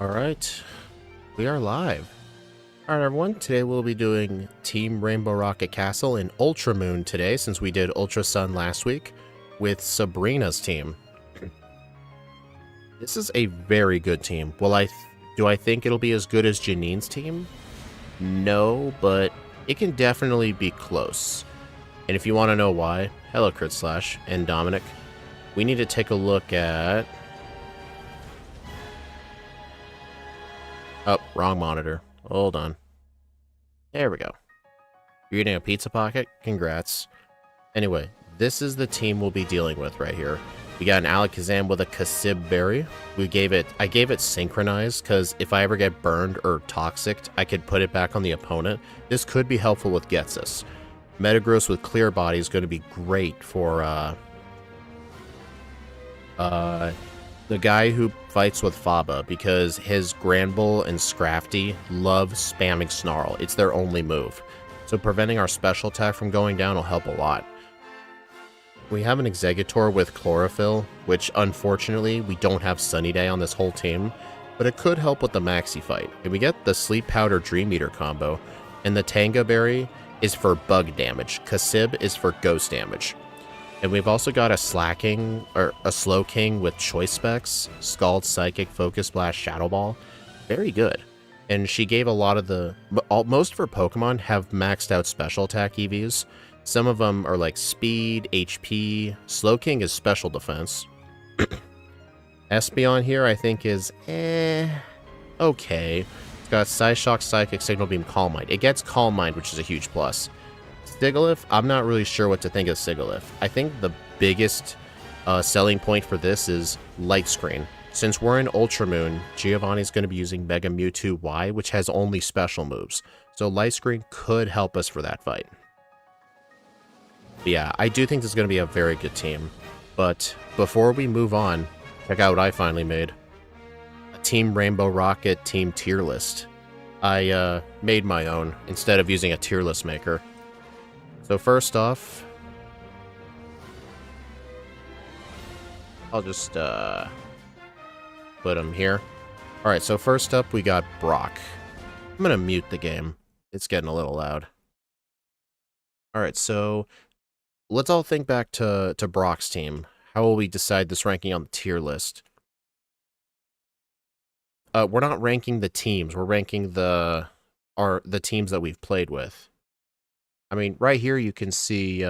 Alright, we are live. Alright everyone, today we'll be doing Team Rainbow Rocket Castle in Ultra Moon today, since we did Ultra Sun last week, with Sabrina's team. This is a very good team. Do I think it'll be as good as Janine's team? No, but it can definitely be close. And if you want to know why, hello Crit Slash and Dominic, we need to take a look at... Oh, wrong monitor. Hold on. There we go. You're getting a pizza pocket? Congrats. Anyway, this is the team we'll be dealing with right here. We got an Alakazam with a Kasib Berry. I gave it Synchronized, because if I ever get burned or Toxicked, I could put it back on the opponent. This could be helpful with Getsus. Metagross with Clear Body is going to be great for, the guy who fights with Faba, because his Granbull and Scrafty love spamming Snarl. It's their only move. So preventing our special attack from going down will help a lot. We have an Exeggutor with Chlorophyll, which unfortunately we don't have Sunny Day on this whole team, but it could help with the Maxi fight. And we get the Sleep Powder Dream Eater combo, and the Tanga Berry is for bug damage. Kasib is for ghost damage. And we've also got a Slow King with Choice Specs, Scald, Psychic, Focus Blast, Shadow Ball. Very good. And she gave a lot of most of her Pokemon have maxed out special attack EVs. Some of them are like Speed, HP. Slow King is Special Defense. Espeon here I think is okay. It's got Psyshock, Psychic, Signal Beam, Calm Mind. It gets Calm Mind, which is a huge plus. Sigilyph, I'm not really sure what to think of Sigilyph. I think the biggest selling point for this is Light Screen. Since we're in Ultra Moon, Giovanni's going to be using Mega Mewtwo Y, which has only special moves. So Light Screen could help us for that fight. But yeah, I do think this is going to be a very good team. But before we move on, check out what I finally made. A Team Rainbow Rocket team tier list. I made my own instead of using a tier list maker. So first off, I'll just put him here. Alright, so first up we got Brock. I'm going to mute the game. It's getting a little loud. Alright, so let's all think back to Brock's team. How will we decide this ranking on the tier list? We're not ranking the teams. We're ranking the teams that we've played with. I mean, right here you can see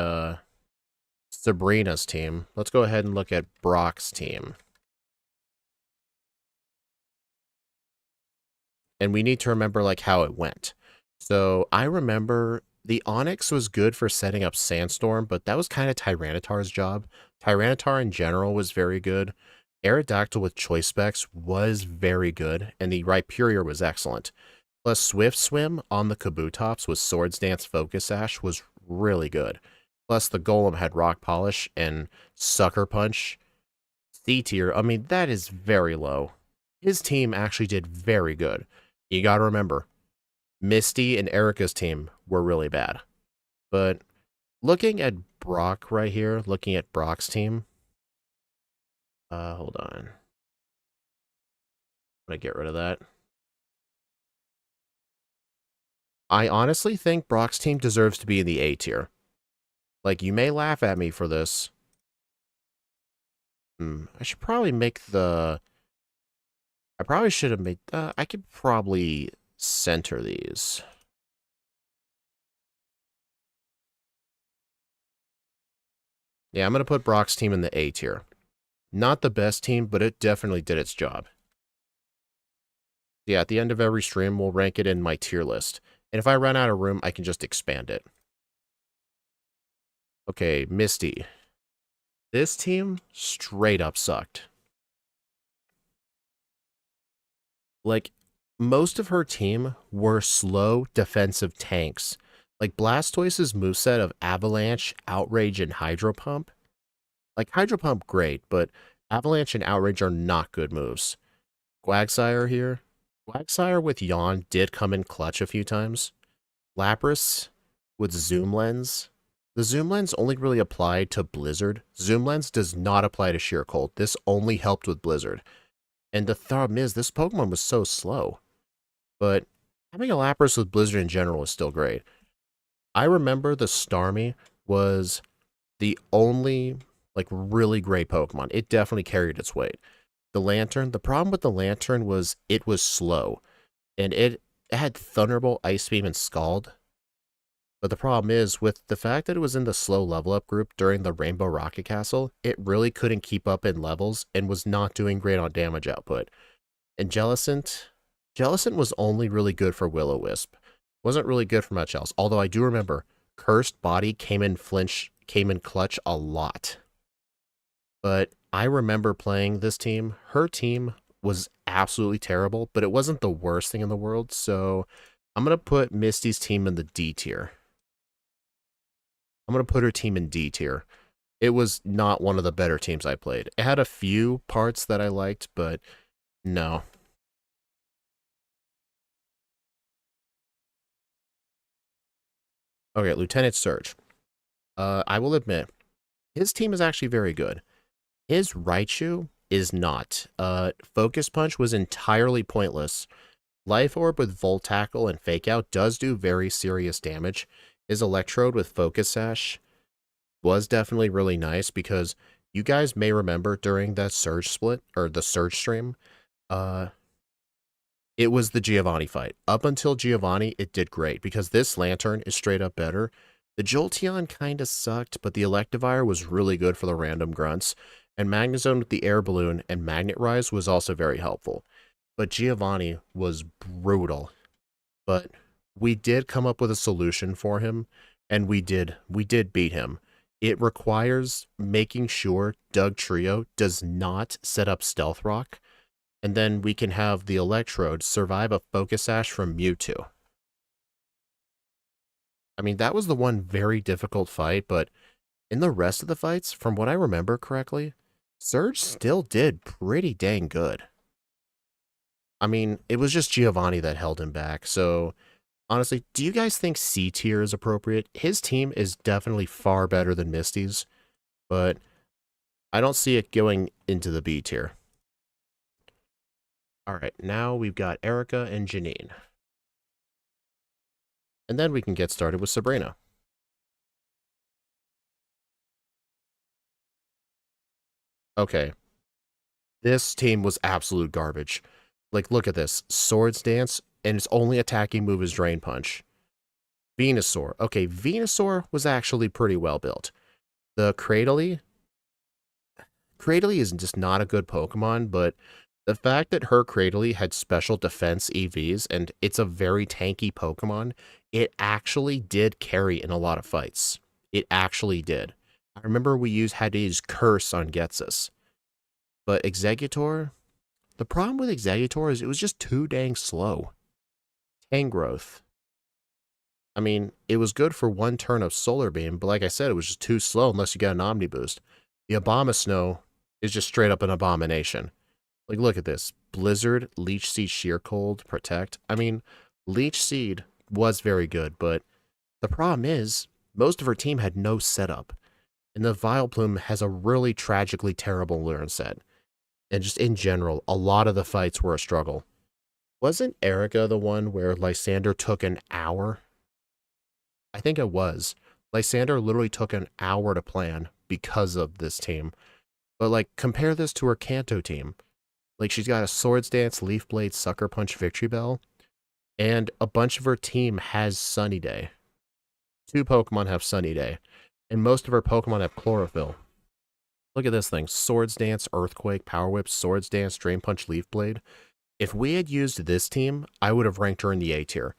Sabrina's team. Let's go ahead and look at Brock's team. And we need to remember, like, how it went. So, I remember the Onix was good for setting up Sandstorm, but that was kind of Tyranitar's job. Tyranitar in general was very good. Aerodactyl with Choice Specs was very good, and the Rhyperior was excellent. Plus, Swift Swim on the Kabutops with Swords Dance Focus Sash was really good. Plus, the Golem had Rock Polish and Sucker Punch. C tier, I mean, that is very low. His team actually did very good. You gotta remember, Misty and Erica's team were really bad. But looking at Brock right here, looking at Brock's team. Hold on. I'm gonna get rid of that. I honestly think Brock's team deserves to be in the A tier. Like, you may laugh at me for this. I should probably make the... I probably should have made... I could probably center these. Yeah, I'm going to put Brock's team in the A tier. Not the best team, but it definitely did its job. Yeah, at the end of every stream, we'll rank it in my tier list. And if I run out of room, I can just expand it. Okay, Misty. This team straight up sucked. Like, most of her team were slow defensive tanks. Like, Blastoise's moveset of Avalanche, Outrage, and Hydro Pump. Like, Hydro Pump, great, but Avalanche and Outrage are not good moves. Quagsire here. Quagsire with Yawn did come in clutch a few times. Lapras with Zoom Lens. The Zoom Lens only really applied to Blizzard. Zoom Lens does not apply to Sheer Cold. This only helped with Blizzard. And the problem is, this Pokemon was so slow. But having a Lapras with Blizzard in general is still great. I remember the Starmie was the only, like, really great Pokemon. It definitely carried its weight. The Lantern, the problem with the Lantern was it was slow. And it had Thunderbolt, Ice Beam, and Scald. But the problem is, with the fact that it was in the slow level up group during the Rainbow Rocket Castle, it really couldn't keep up in levels and was not doing great on damage output. And Jellicent was only really good for Will-O-Wisp. Wasn't really good for much else. Although I do remember, Cursed Body came in clutch a lot. But I remember playing this team. Her team was absolutely terrible, but it wasn't the worst thing in the world, so I'm going to put Misty's team in the D tier. I'm going to put her team in D tier. It was not one of the better teams I played. It had a few parts that I liked, but no. Okay, Lieutenant Surge. I will admit, his team is actually very good. His Raichu is not. Focus Punch was entirely pointless. Life Orb with Volt Tackle and Fake Out does do very serious damage. His Electrode with Focus Sash was definitely really nice because you guys may remember during that Surge split, or the Surge stream, it was the Giovanni fight. Up until Giovanni, it did great because this Lantern is straight up better. The Jolteon kind of sucked, but the Electivire was really good for the random grunts, and Magnezone with the Air Balloon and Magnet Rise was also very helpful. But Giovanni was brutal. But we did come up with a solution for him, and we did beat him. It requires making sure Doug Trio does not set up Stealth Rock, and then we can have the Electrode survive a Focus Sash from Mewtwo. I mean, that was the one very difficult fight, but in the rest of the fights, from what I remember correctly, Surge still did pretty dang good. I mean, it was just Giovanni that held him back, so honestly, do you guys think C tier is appropriate? His team is definitely far better than Misty's, but I don't see it going into the B tier. Alright, now we've got Erica and Janine. And then we can get started with Sabrina. Okay. This team was absolute garbage. Like, look at this. Swords Dance, and its only attacking move is Drain Punch. Venusaur. Okay, Venusaur was actually pretty well built. The Cradily is just not a good Pokemon, but the fact that her Cradily had special defense EVs, and it's a very tanky Pokemon, it actually did carry in a lot of fights. It actually did. I remember we had to use Curse on Getsus. But Exeggutor, the problem with Exeggutor is it was just too dang slow. Tangrowth. I mean, it was good for one turn of Solar Beam, but like I said, it was just too slow unless you got an Omni Boost. The Abomasnow is just straight up an abomination. Like, look at this. Blizzard, Leech Seed, Sheer Cold, Protect. I mean, Leech Seed was very good, but the problem is, most of her team had no setup. And the Vileplume has a really tragically terrible learn set. And just in general, a lot of the fights were a struggle. Wasn't Erica the one where Lysander took an hour? I think it was. Lysander literally took an hour to plan because of this team. But, like, compare this to her Kanto team. Like, she's got a Swords Dance, Leaf Blade, Sucker Punch, Victory Bell, and a bunch of her team has Sunny Day. 2 Pokemon have Sunny Day, and most of her Pokemon have Chlorophyll. Look at this thing. Swords Dance, Earthquake, Power Whip, Swords Dance, Drain Punch, Leaf Blade. If we had used this team, I would have ranked her in the A tier.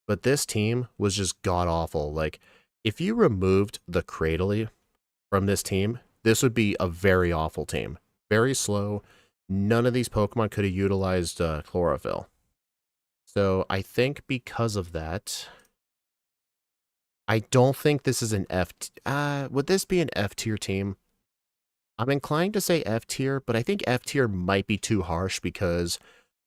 But this team was just god-awful. Like, if you removed the Cradily from this team, this would be a very awful team. Very slow. None of these Pokemon could have utilized Chlorophyll. So I think because of that, I don't think this is an F. Would this be an F tier team? I'm inclined to say F tier, but I think F tier might be too harsh because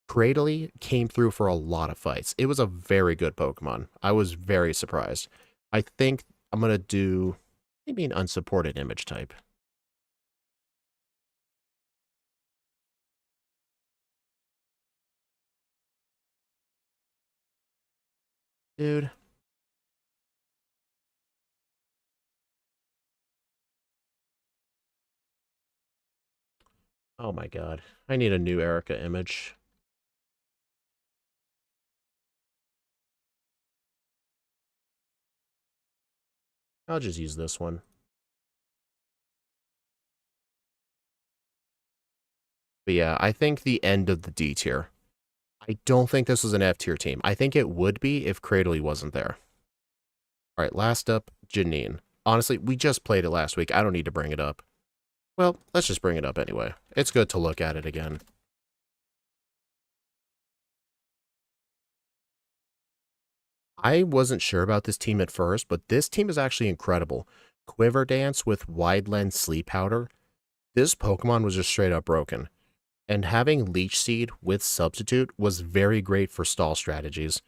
Cradily came through for a lot of fights. It was a very good Pokemon. I was very surprised. I think I'm going to do maybe an unsupported image type. Dude. Oh my god. I need a new Erica image. I'll just use this one. But yeah, I think the end of the D tier. I don't think this was an F tier team. I think it would be if Cradley wasn't there. All right, last up, Janine. Honestly, we just played it last week. I don't need to bring it up. Well, let's just bring it up anyway. It's good to look at it again. I wasn't sure about this team at first, but this team is actually incredible. Quiver Dance with Wide Lens Sleep Powder. This Pokemon was just straight up broken. And having Leech Seed with Substitute was very great for stall strategies.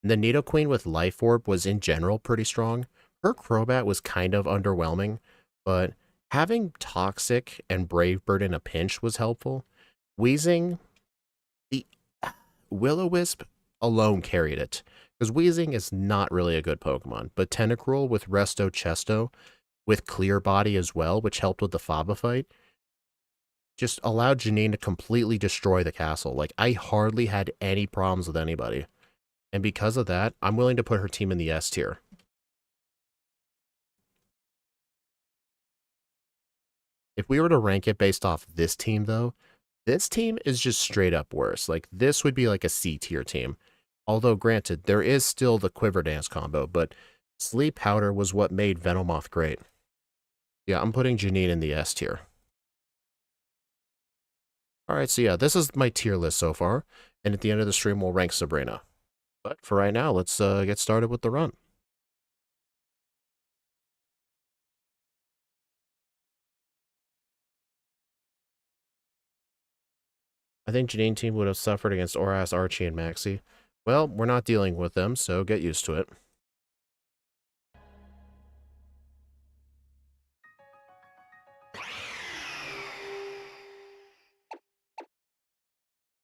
The Nidoqueen with Life Orb was in general pretty strong. Her Crobat was kind of underwhelming, but having Toxic and Brave Bird in a pinch was helpful. Wheezing, the Will-O-Wisp alone carried it, because Wheezing is not really a good Pokemon, but Tentacruel with Resto Chesto, with Clear Body as well, which helped with the Faba fight, just allowed Janine to completely destroy the castle. Like, I hardly had any problems with anybody. And because of that, I'm willing to put her team in the S tier. If we were to rank it based off this team, though, this team is just straight up worse. Like, this would be like a C tier team. Although, granted, there is still the Quiver Dance combo, but Sleep Powder was what made Venomoth great. Yeah, I'm putting Janine in the S tier. Alright, so yeah, this is my tier list so far, and at the end of the stream, we'll rank Sabrina. But for right now, let's get started with the run. I think Janine team would have suffered against Oras, Archie, and Maxie. Well, we're not dealing with them, so get used to it.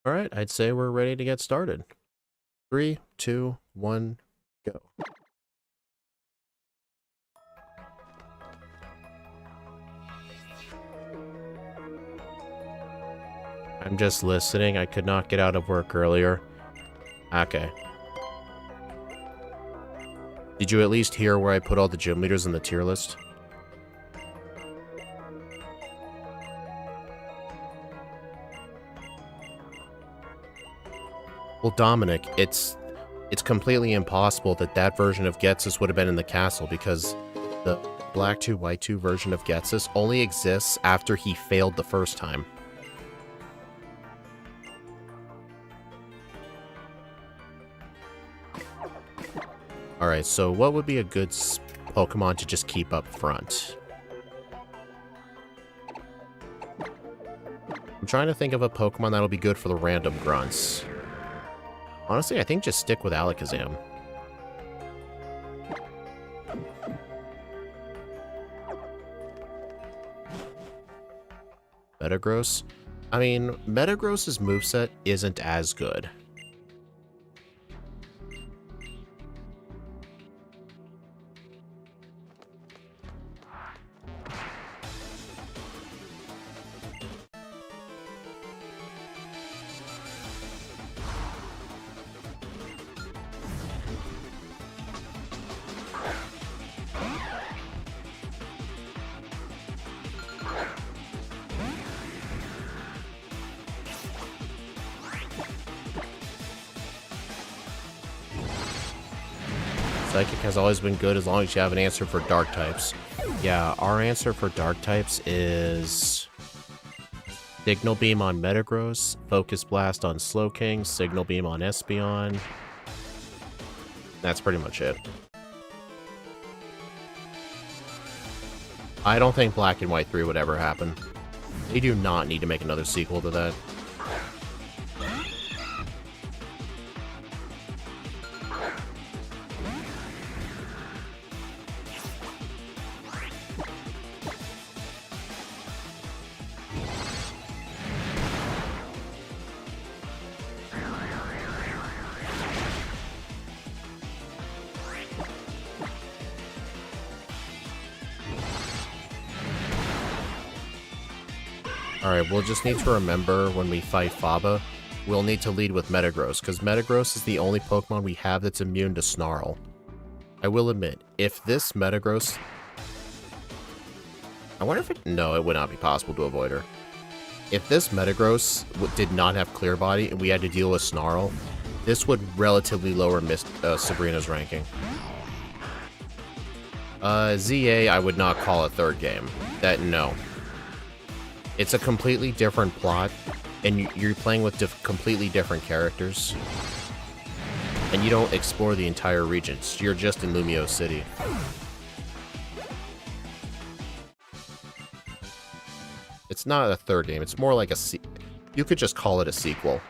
Alright, I'd say we're ready to get started. 3, 2, 1, go. I'm just listening. I could not get out of work earlier. Okay. Did you at least hear where I put all the gym leaders in the tier list? Well, Dominic, it's completely impossible that that version of Getsus would have been in the castle because the Black 2, White 2 version of Getsus only exists after he failed the first time. Alright, so what would be a good Pokemon to just keep up front? I'm trying to think of a Pokemon that'll be good for the random grunts. Honestly, I think just stick with Alakazam. Metagross? I mean, Metagross's moveset isn't as good. Psychic has always been good as long as you have an answer for dark types. Yeah, our answer for dark types is Signal Beam on Metagross, Focus Blast on Slowking, Signal Beam on Espeon. That's pretty much it. I don't think Black and White 3 would ever happen. They do not need to make another sequel to that. Alright, we'll just need to remember when we fight Faba, we'll need to lead with Metagross, because Metagross is the only Pokemon we have that's immune to Snarl. I will admit, if this Metagross... I wonder if it... No, it would not be possible to avoid her. If this Metagross did not have Clear Body and we had to deal with Snarl, this would relatively lower Sabrina's ranking. ZA, I would not call a third game. No. It's a completely different plot, and you're playing with completely different characters. And you don't explore the entire region. You're just in Lumio City. It's not a third game. It's more like a... You could just call it a sequel.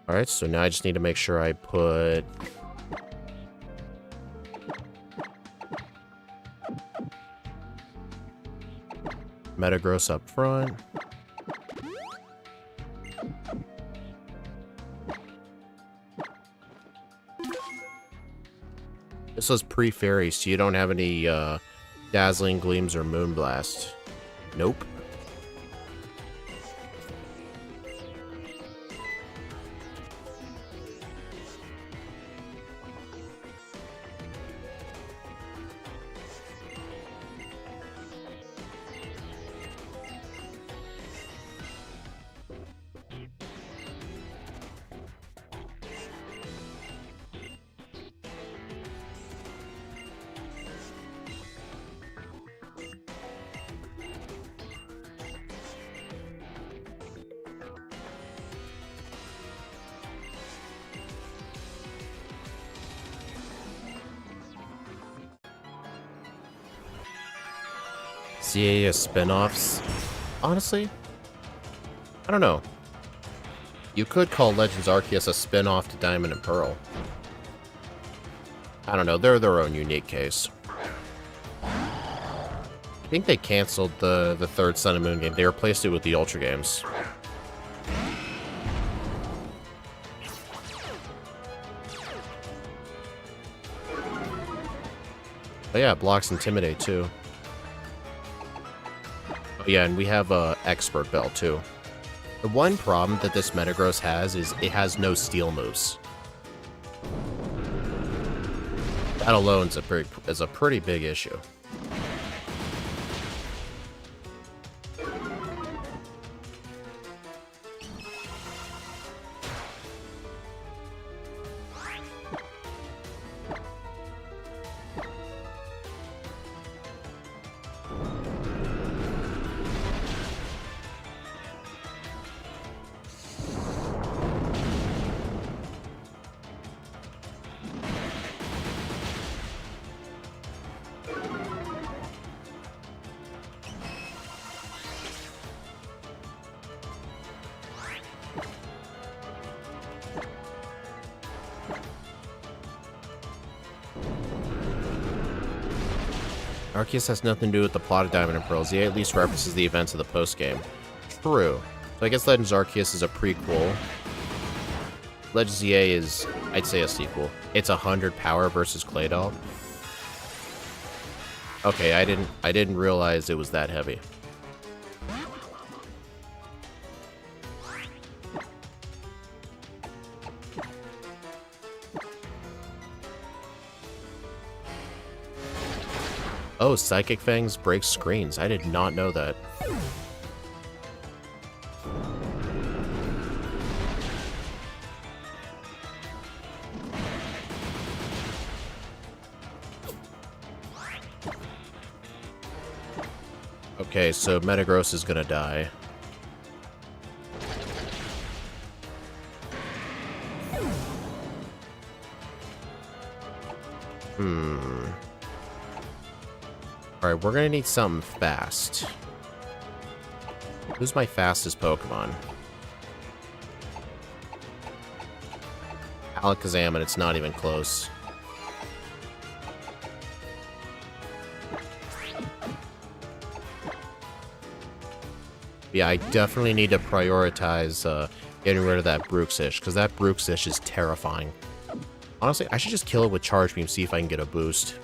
Alright, so now I just need to make sure I put... Metagross up front. This was pre-fairy, so you don't have any Dazzling Gleams or Moonblast. Nope. CAA spin-offs? Honestly, I don't know. You could call Legends Arceus a spin-off to Diamond and Pearl. I don't know, they're their own unique case. I think they canceled the third Sun and Moon game. They replaced it with the Ultra games. Oh yeah, it blocks Intimidate too. Yeah, and we have a Expert Bell, too. The one problem that this Metagross has is it has no steel moves. That alone is a pretty big issue. Arceus has nothing to do with the plot of Diamond and Pearl. ZA at least references the events of the post-game. True. So I guess Legends Arceus is a prequel. Legends ZA is, I'd say, a sequel. It's 100 power versus Claydol. Okay, I didn't realize it was that heavy. Oh, Psychic Fangs break screens. I did not know that. Okay, so Metagross is gonna die. Alright, we're gonna need something fast. Who's my fastest Pokemon? Alakazam, and it's not even close. Yeah, I definitely need to prioritize getting rid of that Bruxish, because that Bruxish is terrifying. Honestly, I should just kill it with Charge Beam, see if I can get a boost.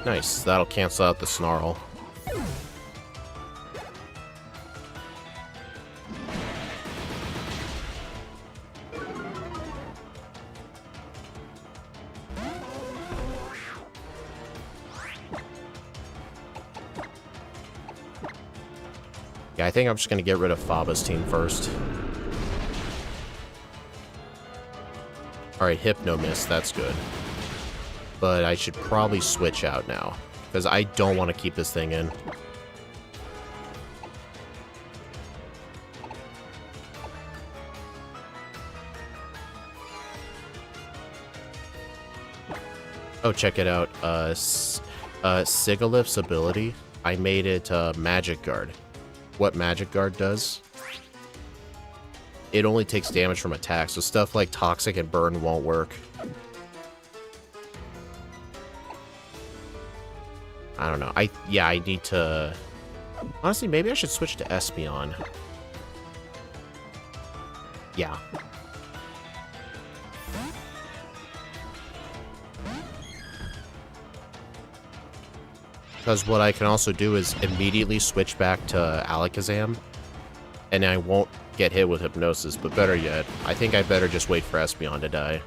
Nice, that'll cancel out the Snarl. Yeah, I think I'm just going to get rid of Faba's team first. Alright, Hypno Miss, that's good. But I should probably switch out now, because I don't want to keep this thing in. Oh, check it out. Sigalith's ability, I made it Magic Guard. What Magic Guard does? It only takes damage from attacks, so stuff like Toxic and Burn won't work. I don't know. Yeah, I need to... Honestly, maybe I should switch to Espeon. Yeah. Because what I can also do is immediately switch back to Alakazam, and I won't get hit with Hypnosis, but better yet, I think I better just wait for Espeon to die.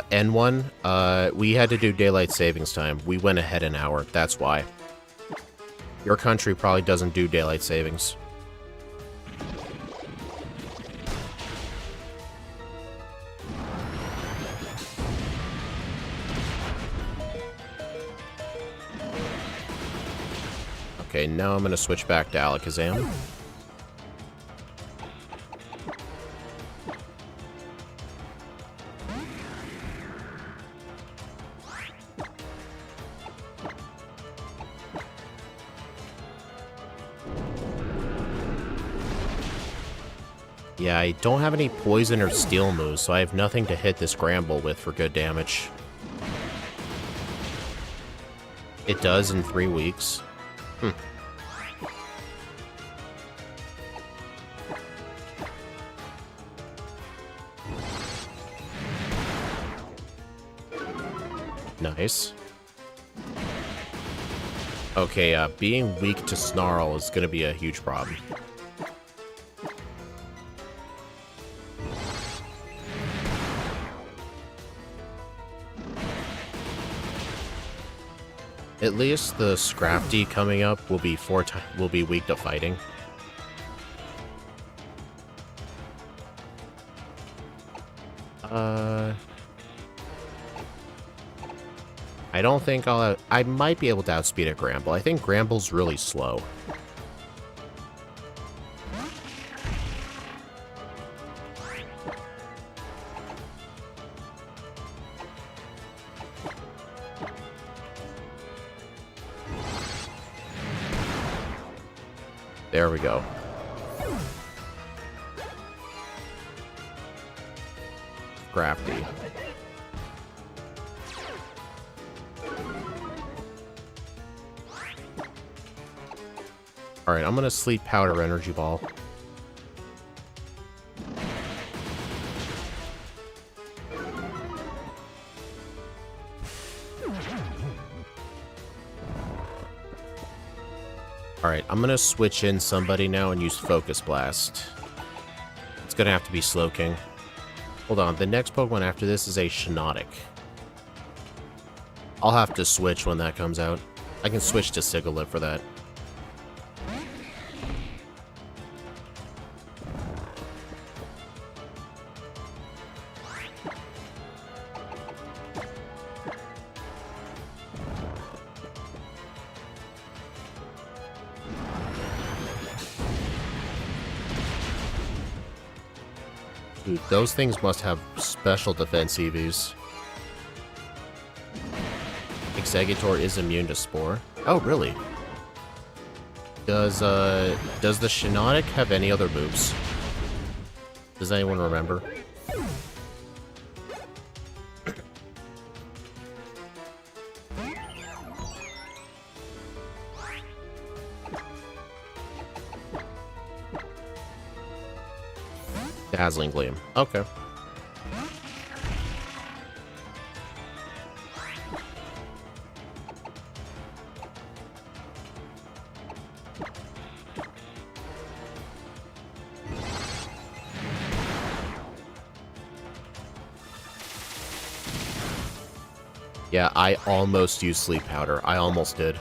N1, we had to do daylight savings time. We went ahead an hour, that's why. Your country probably doesn't do daylight savings. Okay, now I'm gonna switch back to Alakazam. Yeah, I don't have any poison or steel moves, so I have nothing to hit this Gramble with for good damage. It does in 3 weeks. Nice. Okay, being weak to Snarl is gonna be a huge problem. At least the Scrafty coming up will be weak to fighting. I don't think I might be able to outspeed a Gramble. I think Gramble's really slow. There we go. Crafty. Alright, I'm gonna Sleep Powder Energy Ball. Alright, I'm gonna switch in somebody now and use Focus Blast. It's gonna have to be Slowking. Hold on, the next Pokemon after this is a Shiinotic. I'll have to switch when that comes out. I can switch to Sigilyph for that. Dude, those things must have special defense EVs. Exeggutor is immune to Spore. Oh, really? Does the Shiinotic have any other moves? Does anyone remember? Dazzling Gleam. Okay. Yeah, I almost used Sleep Powder. I almost did.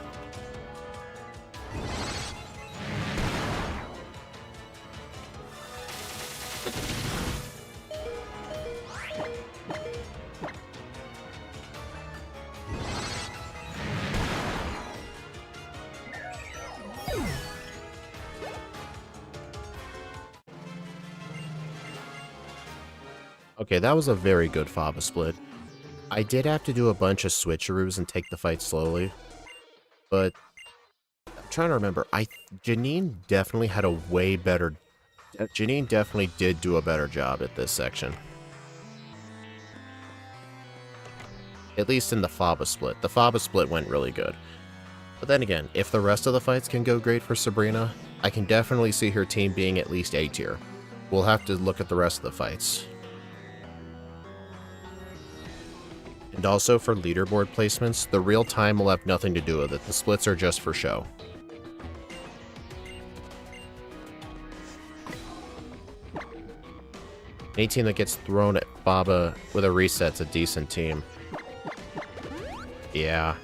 Okay, that was a very good Faba split. I did have to do a bunch of switcheroos and take the fight slowly, but I'm trying to remember. Janine definitely had a way better... Janine definitely did do a better job at this section. At least in the Faba split. The Faba split went really good. But then again, if the rest of the fights can go great for Sabrina, I can definitely see her team being at least A tier. We'll have to look at the rest of the fights. And also for leaderboard placements, the real time will have nothing to do with it. The splits are just for show. Any team that gets thrown at Faba with a reset's a decent team. Yeah.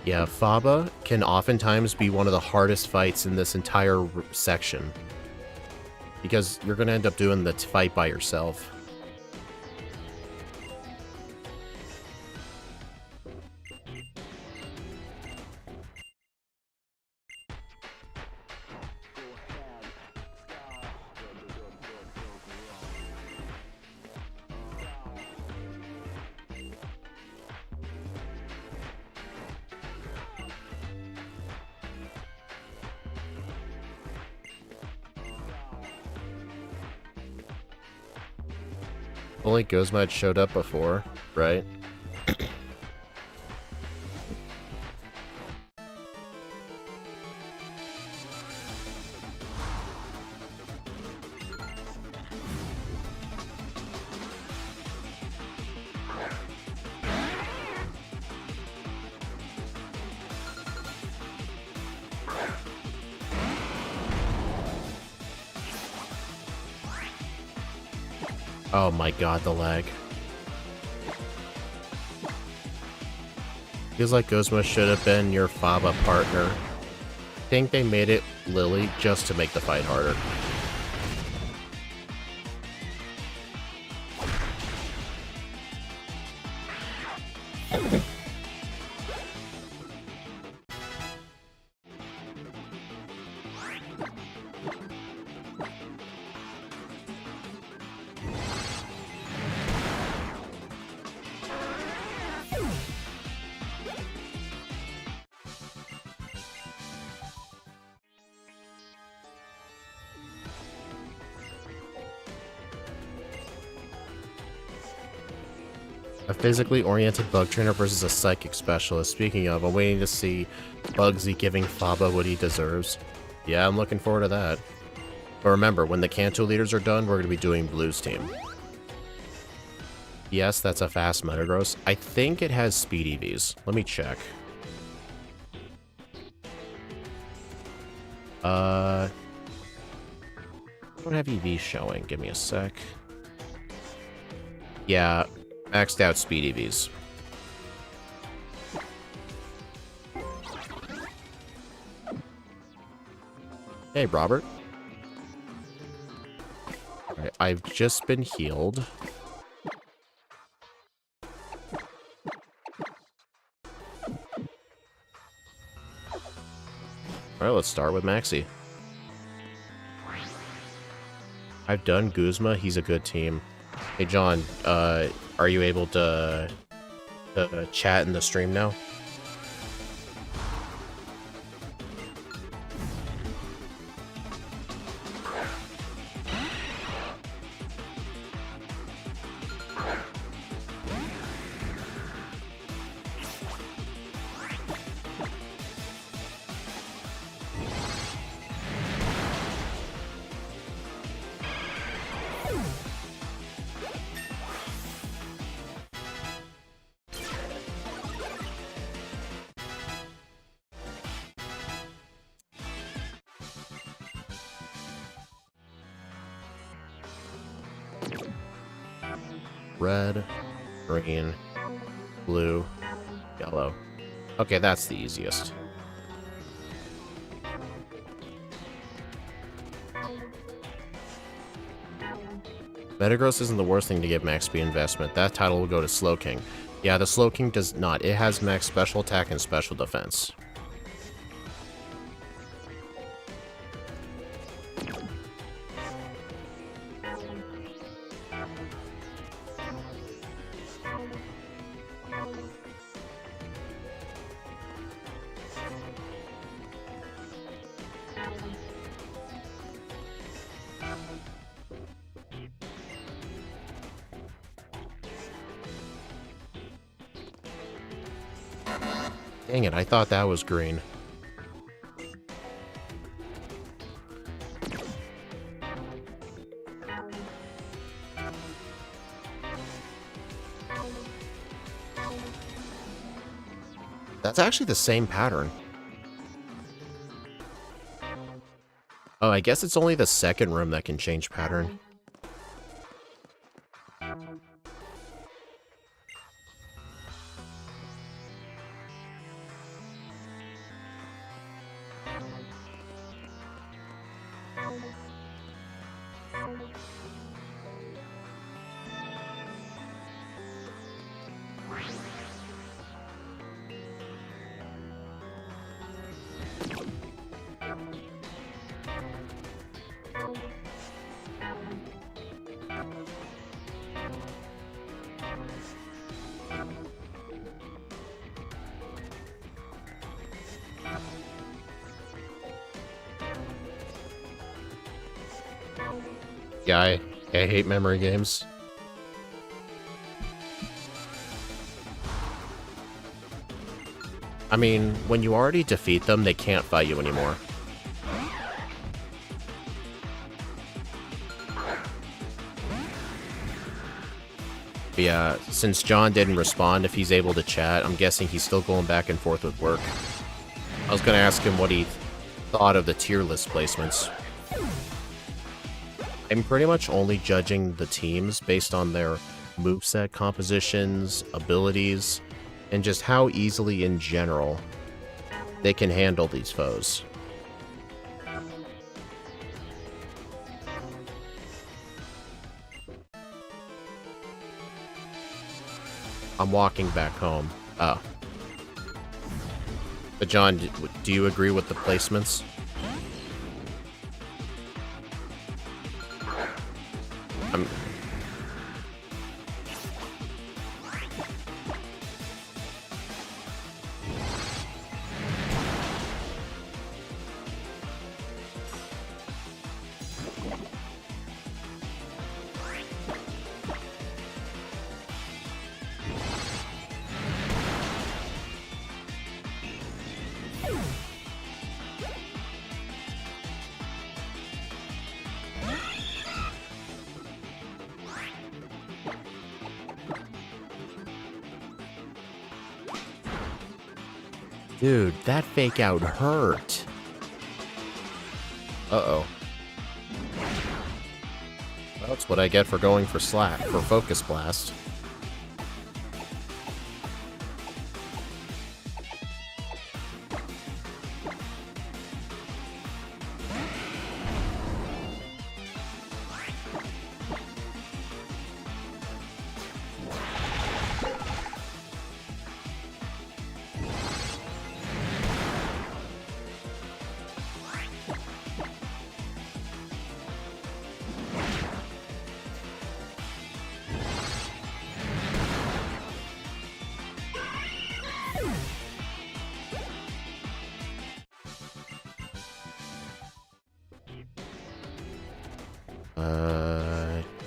Yeah, Faba can oftentimes be one of the hardest fights in this entire section. Because you're going to end up doing the fight by yourself. Only Gozma had showed up before, right? Oh my god, the lag. Feels like Gozma should have been your Faba partner. I think they made it Lily just to make the fight harder. A physically oriented bug trainer versus a psychic specialist. Speaking of, I'm waiting to see Bugsy giving Faba what he deserves. Yeah, I'm looking forward to that. But remember, when the Kanto leaders are done, we're going to be doing Blue's team. Yes, that's a fast Metagross. I think it has speed EVs. Let me check. I don't have EV showing. Give me a sec. Yeah, maxed out speed EVs. Hey, Robert. Alright, I've just been healed. Alright, let's start with Maxi. I've done Guzma. He's a good team. Hey, John, are you able to chat in the stream now? Red, green, blue, yellow. Okay, that's the easiest. Metagross isn't the worst thing to give max speed investment. That title will go to Slowking. Yeah, the Slowking does not. It has max special attack and special defense. Dang it, I thought that was green. That's actually the same pattern. Oh, I guess it's only the second room that can change pattern. Yeah, I hate memory games. I mean, when you already defeat them, they can't fight you anymore. But yeah, since John didn't respond if he's able to chat, I'm guessing he's still going back and forth with work. I was gonna ask him what he thought of the tier list placements. I'm pretty much only judging the teams based on their moveset compositions, abilities, and just how easily in general they can handle these foes. I'm walking back home. Oh. But John, do you agree with the placements? Dude, that fake out hurt. Uh-oh. That's what I get for going for Focus Blast.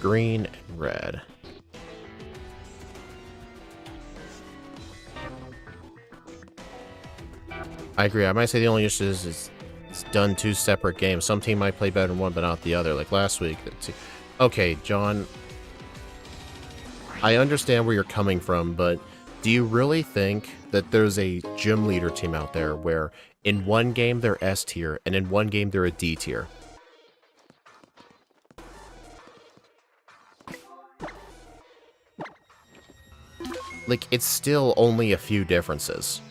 Green and red. I agree. I might say the only issue is it's done 2 separate games. Some team might play better in one, but not the other. Like last week. Okay, John. I understand where you're coming from, but do you really think that there's a gym leader team out there where in one game they're S tier and in one game they're a D tier? Like, it's still only a few differences.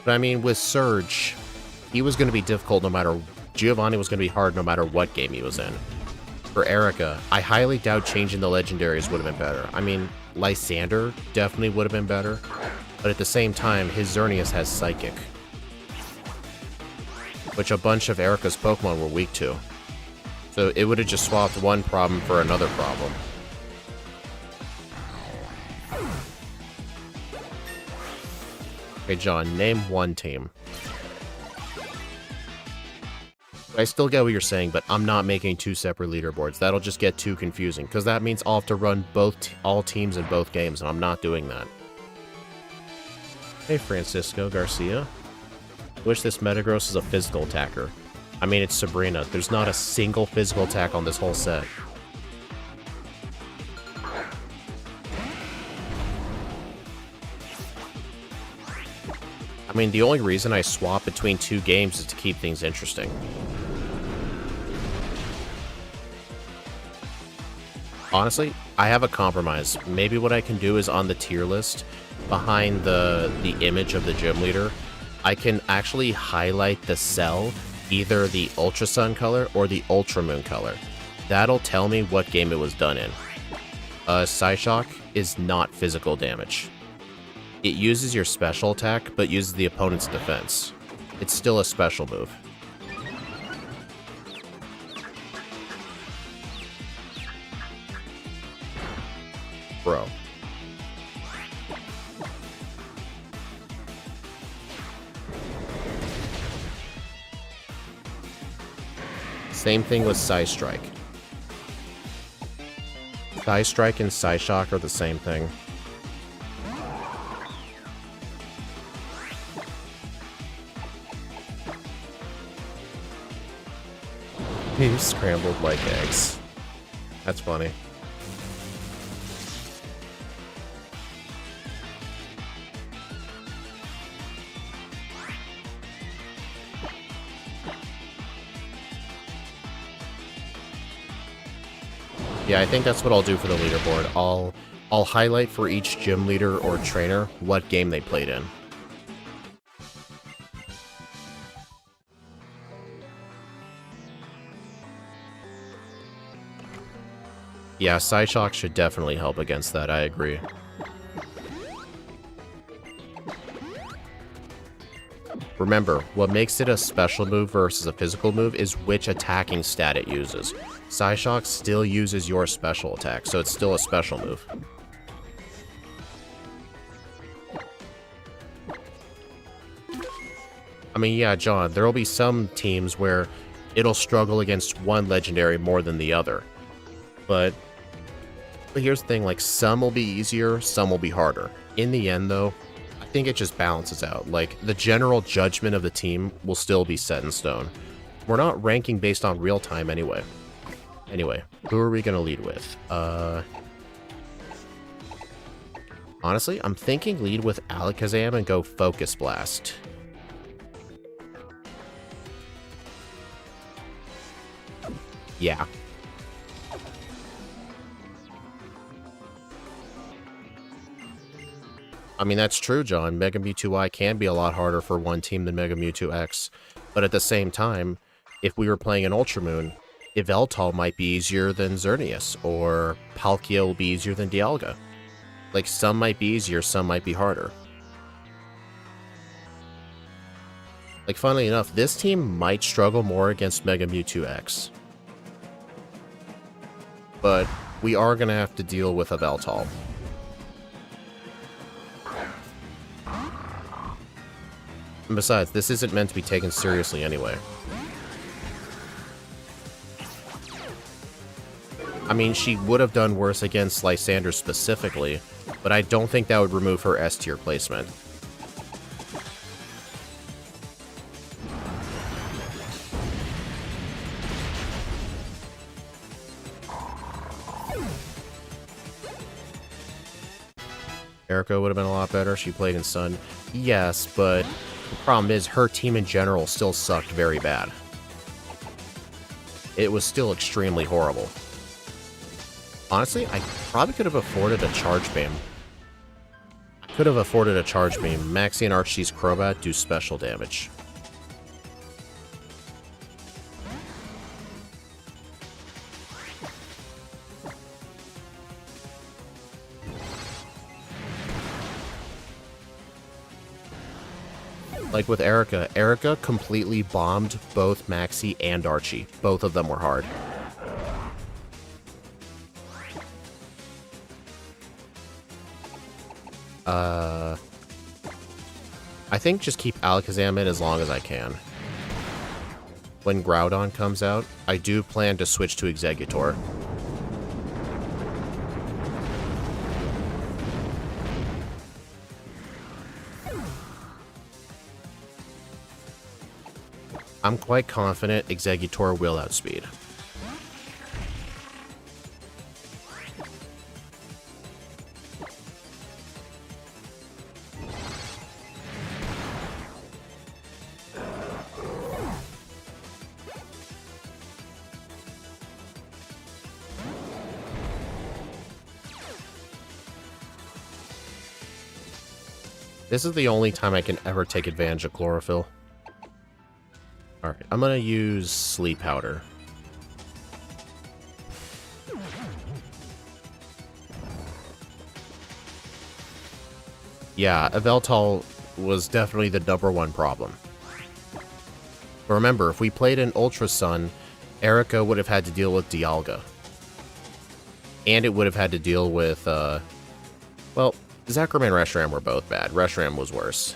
But I mean, with Surge, he was going to be difficult no matter... Giovanni was going to be hard no matter what game he was in. For Erica, I highly doubt changing the legendaries would have been better. I mean, Lysander definitely would have been better. But at the same time, his Xerneas has Psychic, which a bunch of Erica's Pokemon were weak to. So it would have just swapped one problem for another problem. Okay, John, name one team. I still get what you're saying, but I'm not making 2 separate leaderboards. That'll just get too confusing, because that means I'll have to run all teams in both games, and I'm not doing that. Hey, Francisco Garcia. Wish this Metagross is a physical attacker. I mean, it's Sabrina. There's not a single physical attack on this whole set. I mean, the only reason I swap between 2 games is to keep things interesting. Honestly, I have a compromise. Maybe what I can do is on the tier list, behind the image of the gym leader, I can actually highlight the cell, either the Ultra Sun color or the Ultra Moon color. That'll tell me what game it was done in. Psyshock is not physical damage. It uses your special attack, but uses the opponent's defense. It's still a special move. Bro. Same thing with Psystrike. Psystrike and Psyshock are the same thing. He scrambled like eggs. That's funny. Yeah, I think that's what I'll do for the leaderboard. I'll highlight for each gym leader or trainer what game they played in. Yeah, Psyshock should definitely help against that, I agree. Remember, what makes it a special move versus a physical move is which attacking stat it uses. Psyshock still uses your special attack, so it's still a special move. I mean, yeah, John, there will be some teams where it'll struggle against one legendary more than the other. But here's the thing, like, some will be easier, some will be harder. In the end, though, I think it just balances out. Like, the general judgment of the team will still be set in stone. We're not ranking based on real time anyway. Anyway, who are we going to lead with? Honestly, I'm thinking lead with Alakazam and go Focus Blast. Yeah. I mean, that's true, John. Mega Mewtwo Y can be a lot harder for one team than Mega Mewtwo X. But at the same time, if we were playing an Ultra Moon, Yveltal might be easier than Xerneas, or Palkia will be easier than Dialga. Like, some might be easier, some might be harder. Like, funnily enough, this team might struggle more against Mega Mewtwo X. But we are going to have to deal with Yveltal. And besides, this isn't meant to be taken seriously anyway. I mean, she would have done worse against Lysander specifically, but I don't think that would remove her S-tier placement. Erica would have been a lot better. She played in Sun. Yes, but the problem is her team in general still sucked very bad. It was still extremely horrible. Honestly, I probably could have afforded a Charge Beam. Maxie and Archie's Crobat do special damage. Like with Erica, Erica completely bombed both Maxie and Archie. Both of them were hard. I think just keep Alakazam in as long as I can. When Groudon comes out, I do plan to switch to Exeggutor. I'm quite confident Exeggutor will outspeed. This is the only time I can ever take advantage of Chlorophyll. Alright, I'm gonna use Sleep Powder. Yeah, Yveltal was definitely the #1 problem. But remember, if we played in Ultra Sun, Erica would have had to deal with Dialga. And it would have had to deal with, well, Zekrom and Reshiram were both bad. Reshiram was worse.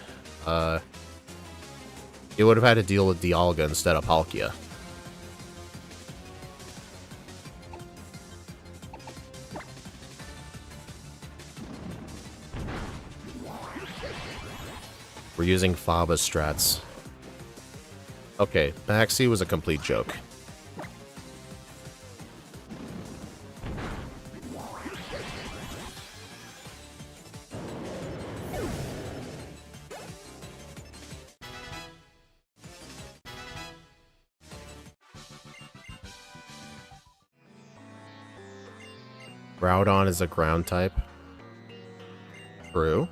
It would have had to deal with Dialga instead of Palkia. We're using Faba strats. Okay, Maxie was a complete joke. Groudon is a ground type. True.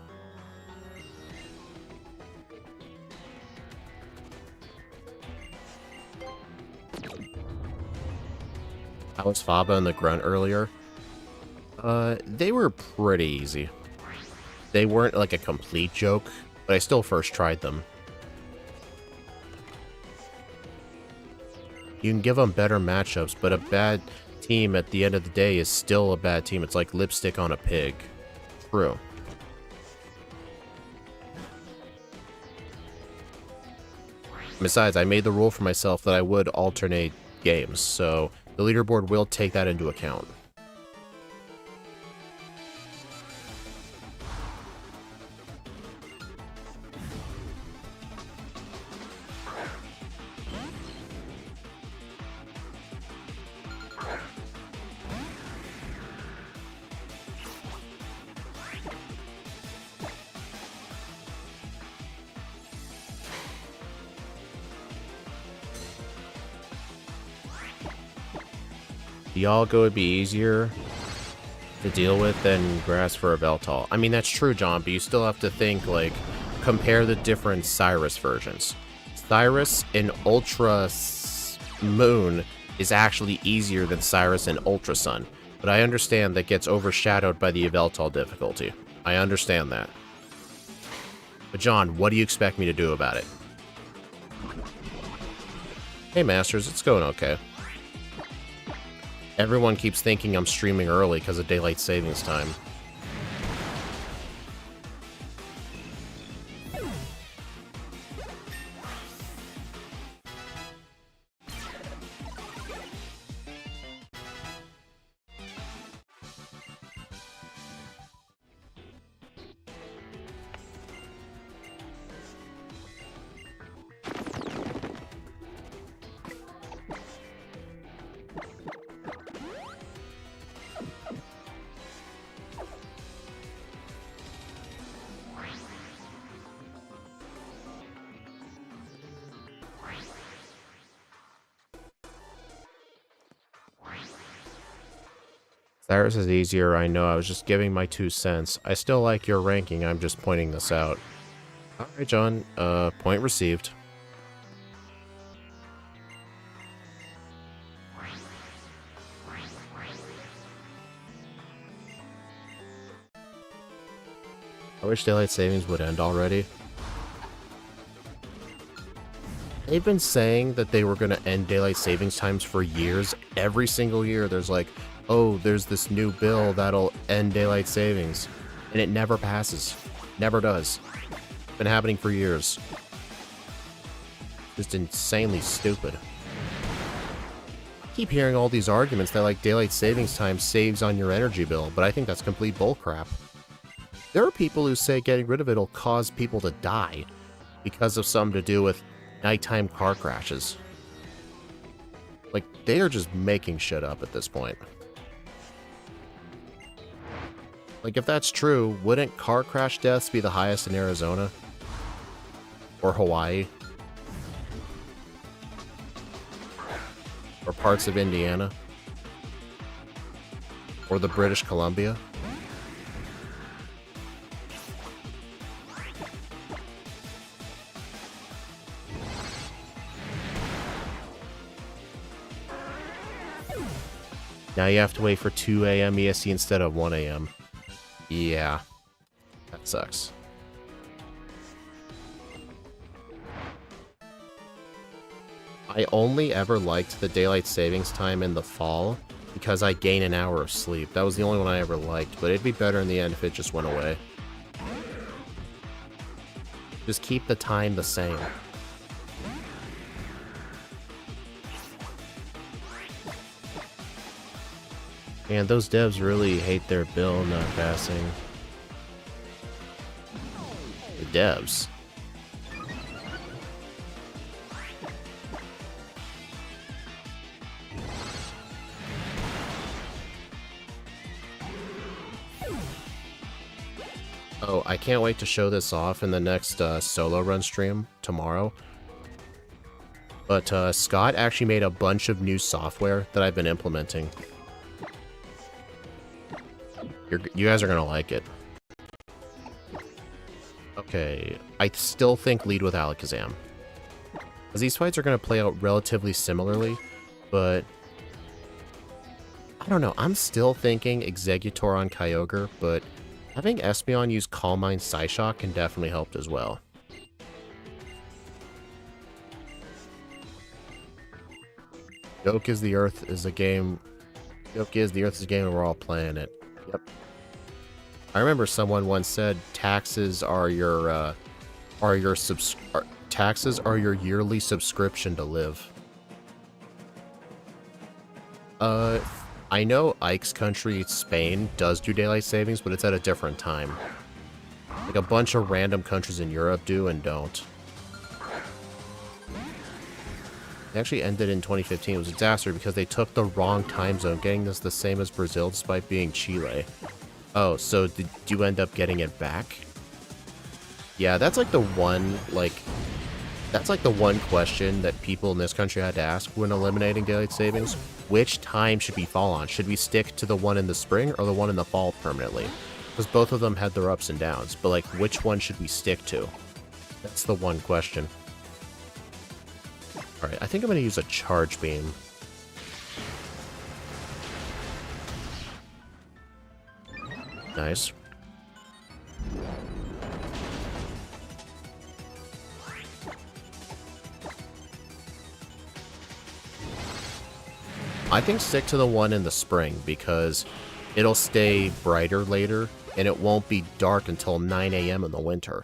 How was Faba and the Grunt earlier? They were pretty easy. They weren't like a complete joke, but I still first tried them. You can give them better matchups, but a bad team at the end of the day is still a bad team. It's like lipstick on a pig. True. Besides, I made the rule for myself that I would alternate games, so the leaderboard will take that into account. Dialga would be easier to deal with than grass for a Veltal. I mean, that's true, John, but you still have to think, like, compare the different Cyrus versions. Cyrus in Ultra Moon is actually easier than Cyrus in Ultra Sun, but I understand that gets overshadowed by the Yveltal difficulty. I understand that. But John, what do you expect me to do about it? Hey Masters, it's going okay. Everyone keeps thinking I'm streaming early because of daylight savings time. Cyrus is easier, I know. I was just giving my 2 cents. I still like your ranking, I'm just pointing this out. Alright, John. Point received. I wish daylight savings would end already. They've been saying that they were going to end daylight savings times for years. Every single year there's like, oh, there's this new bill that'll end daylight savings. And it never passes. Never does. Been happening for years. Just insanely stupid. I keep hearing all these arguments that like daylight savings time saves on your energy bill, but I think that's complete bullcrap. There are people who say getting rid of it will cause people to die because of something to do with nighttime car crashes. Like, they are just making shit up at this point. Like, if that's true, wouldn't car crash deaths be the highest in Arizona? Or Hawaii? Or parts of Indiana? Or the British Columbia? Now you have to wait for 2 a.m. EST instead of 1 a.m. Yeah, that sucks. I only ever liked the daylight savings time in the fall because I gain an hour of sleep. That was the only one I ever liked, but it'd be better in the end if it just went away. Just keep the time the same. And those devs really hate their bill not passing. The devs. Oh, I can't wait to show this off in the next solo run stream tomorrow. But Scott actually made a bunch of new software that I've been implementing. You guys are gonna like it. Okay, I still think lead with Alakazam. Because these fights are gonna play out relatively similarly, but I don't know, I'm still thinking Exeggutor on Kyogre, but having Espeon use Calm Mind Psyshock can definitely help as well. Yoke is the Earth is a game. Yoke is the Earth is a game and we're all playing it. Yep. I remember someone once said taxes are your taxes are your yearly subscription to live. I know Ike's country, Spain, does do daylight savings, but it's at a different time. Like a bunch of random countries in Europe do and don't. It actually ended in 2015. It was a disaster because they took the wrong time zone, getting this the same as Brazil despite being Chile. Oh, so did you end up getting it back? Yeah, that's like the one, like, That's like the one question that people in this country had to ask when eliminating daylight savings. Which time should we fall on? Should we stick to the one in the spring or the one in the fall permanently? Because both of them had their ups and downs, but like, which one should we stick to? That's the one question. Alright, I think I'm going to use a charge beam. Nice. I think stick to the one in the spring because it'll stay brighter later and it won't be dark until 9 a.m. in the winter.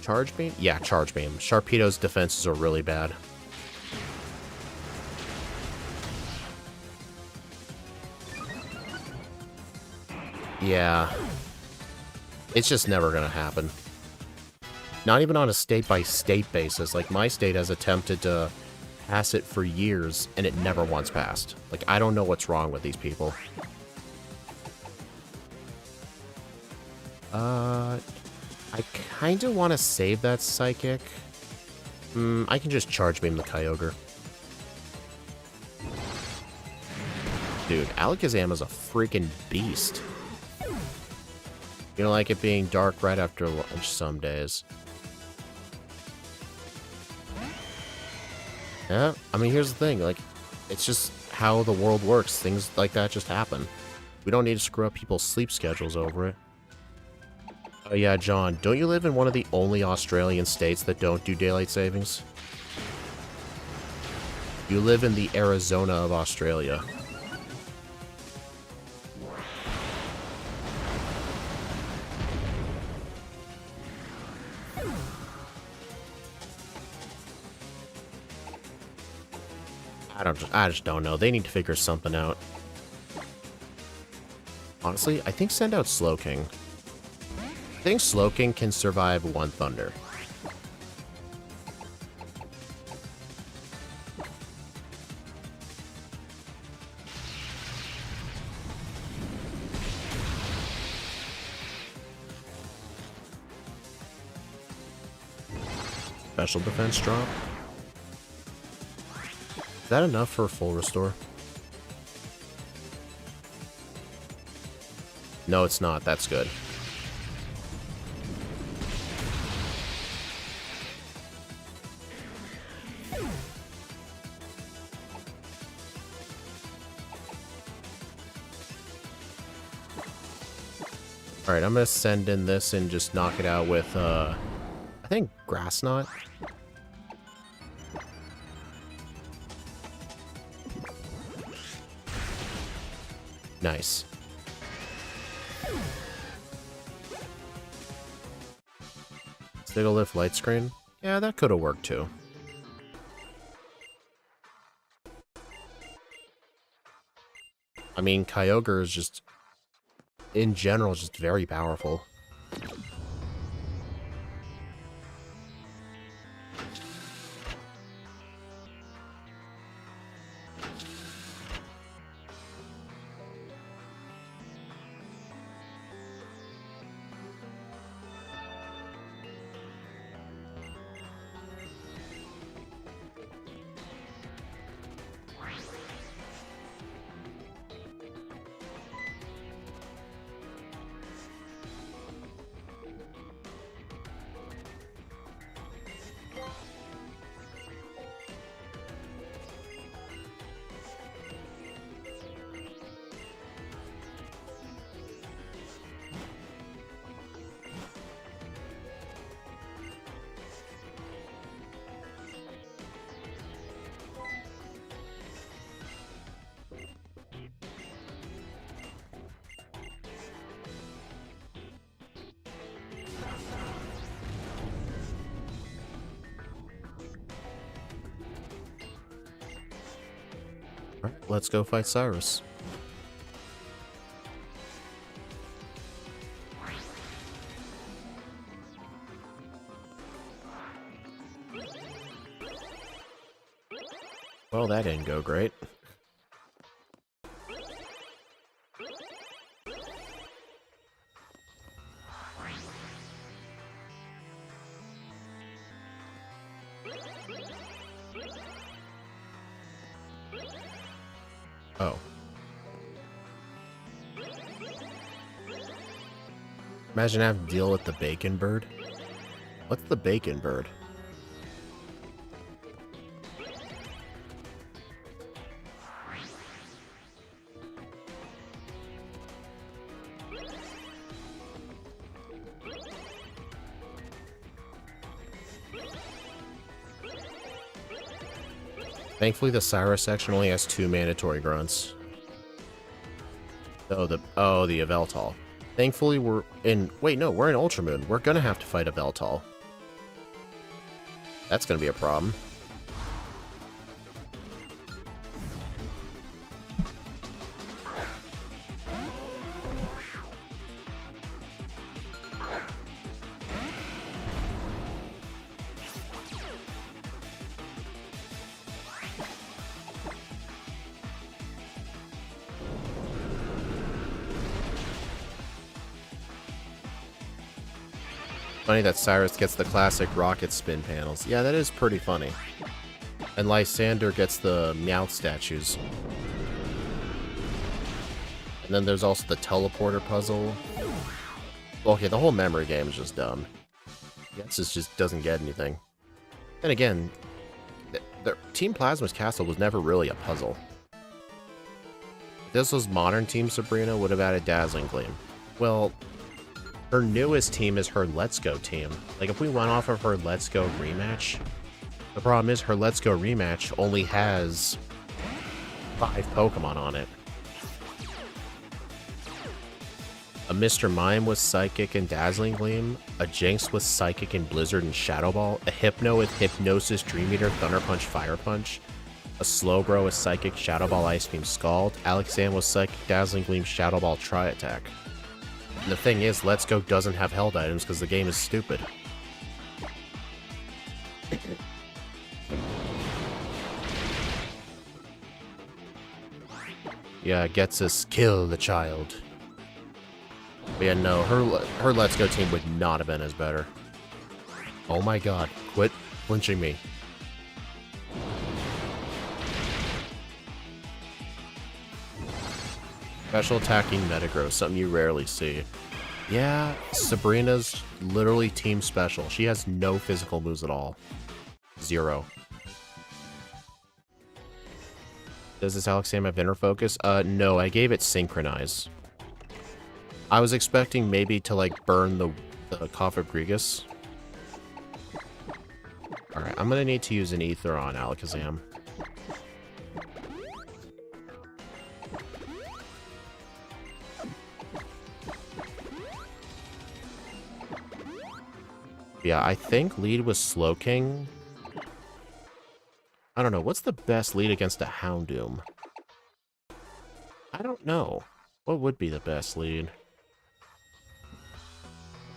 Charge beam? Yeah, charge beam. Sharpedo's defenses are really bad. Yeah. It's just never gonna happen. Not even on a state-by-state basis. Like, my state has attempted to pass it for years, and it never once passed. Like, I don't know what's wrong with these people. I kind of want to save that Psychic. I can just charge beam the Kyogre. Dude, Alakazam is a freaking beast. You don't like it being dark right after lunch some days. Yeah, I mean, here's the thing, like, it's just how the world works. Things like that just happen. We don't need to screw up people's sleep schedules over it. Oh yeah, John, don't you live in one of the only Australian states that don't do daylight savings? You live in the Arizona of Australia. I just don't know. They need to figure something out. Honestly, I think send out Slowking. I think Slowking can survive one Thunder. Special defense drop. Is that enough for a full restore? No, it's not. That's good. Alright, I'm gonna send in this and just knock it out with, I think Grass Knot. Nice. Stickle Lift Light Screen? Yeah, that could have worked too. I mean, Kyogre is just, in general, just very powerful. Alright, let's go fight Cyrus. Well, that didn't go great. Oh. Imagine having to deal with the bacon bird. What's the bacon bird? Thankfully, the Cyrus section only has 2 mandatory grunts. Oh, the Yveltal. Thankfully, we're in... Wait, no, we're in Ultramoon. We're gonna have to fight a Yveltal. That's gonna be a problem. Funny that Cyrus gets the classic rocket spin panels. Yeah, that is pretty funny. And Lysander gets the Meowth statues. And then there's also the teleporter puzzle. Okay, the whole memory game is just dumb. Guess it just doesn't get anything. And again, Team Plasma's castle was never really a puzzle. If this was modern Team Sabrina, would have added Dazzling Gleam. Well, her newest team is her Let's Go team. Like, if we went off of her Let's Go rematch, the problem is her Let's Go rematch only has 5 Pokemon on it. A Mr. Mime with Psychic and Dazzling Gleam, a Jinx with Psychic and Blizzard and Shadow Ball, a Hypno with Hypnosis, Dream Eater, Thunder Punch, Fire Punch, a Slowbro with Psychic, Shadow Ball, Ice Beam, Scald, Alexam with Psychic, Dazzling Gleam, Shadow Ball, Tri Attack. And the thing is, Let's Go doesn't have held items because the game is stupid. Yeah, it gets us kill the child. But yeah, no, her Let's Go team would not have been as better. Oh my god, quit flinching me. Special attacking Metagross, something you rarely see. Yeah, Sabrina's literally team special. She has no physical moves at all. 0. Does this Alexam have Inner Focus? No, I gave it Synchronize. I was expecting maybe to, like, burn the Cough of Grigus. Alright, I'm gonna need to use an Ether on Alakazam. Yeah, I think lead was Slowking. I don't know. What's the best lead against a Houndoom? I don't know. What would be the best lead?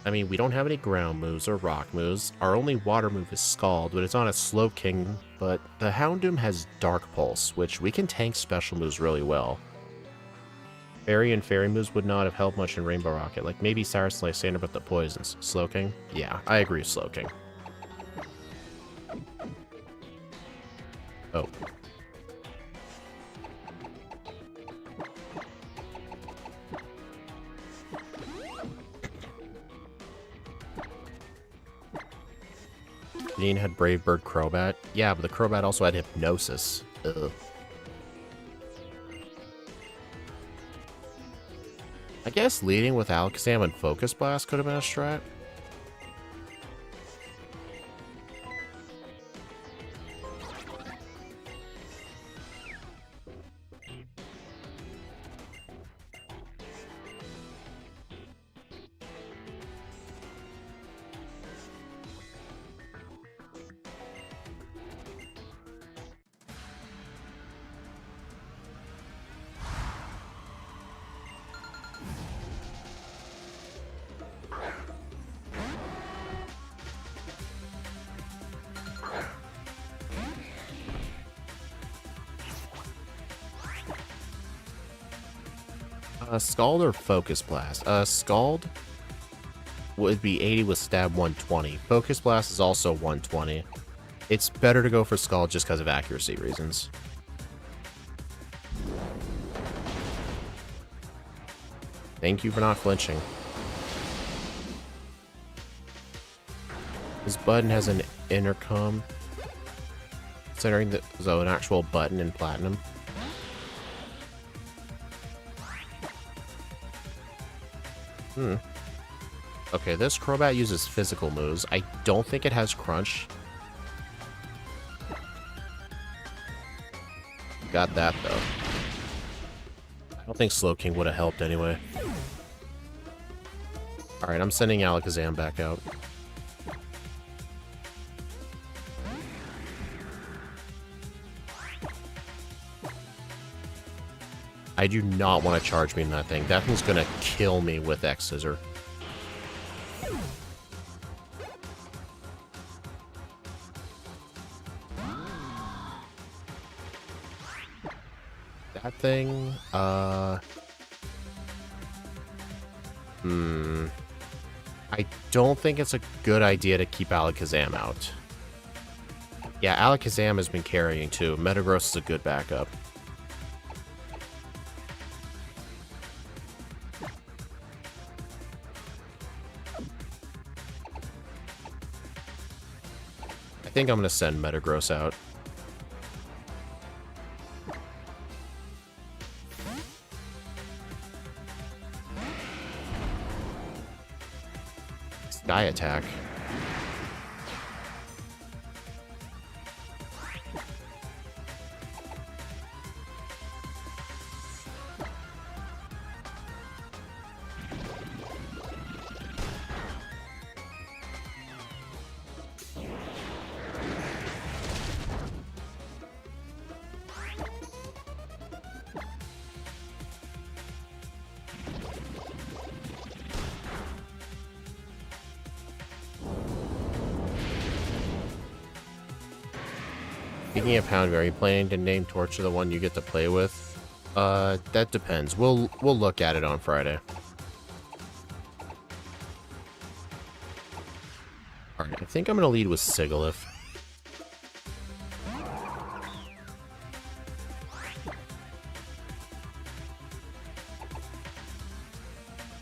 I mean, we don't have any ground moves or rock moves. Our only water move is Scald, but it's on a Slowking. But the Houndoom has Dark Pulse, which we can tank special moves really well. Fairy and Fairy moves would not have helped much in Rainbow Rocket. Like, maybe Cyrus and Lysander, but the poisons. Slowking? Yeah, I agree with Slowking. Oh. Dean had Brave Bird Crobat. Yeah, but the Crobat also had Hypnosis. Ugh. I guess leading with Alakazam and Focus Blast could have been a strat. Scald or Focus Blast? Scald would be 80 with Stab 120. Focus Blast is also 120. It's better to go for Scald just because of accuracy reasons. Thank you for not flinching. This button has an intercom. Considering that an actual button in Platinum. Okay, this Crobat uses physical moves. I don't think it has Crunch. Got that, though. I don't think Slow King would have helped anyway. Alright, I'm sending Alakazam back out. I do not want to charge me in that thing. That thing's gonna kill me with X-Scissor. That thing, I don't think it's a good idea to keep Alakazam out. Yeah, Alakazam has been carrying too. Metagross is a good backup. I think I'm going to send Metagross out. Sky Attack. Speaking of Houndour, are you planning to name Torture the one you get to play with? That depends. We'll look at it on Friday. Alright, I think I'm gonna lead with Sigilyph.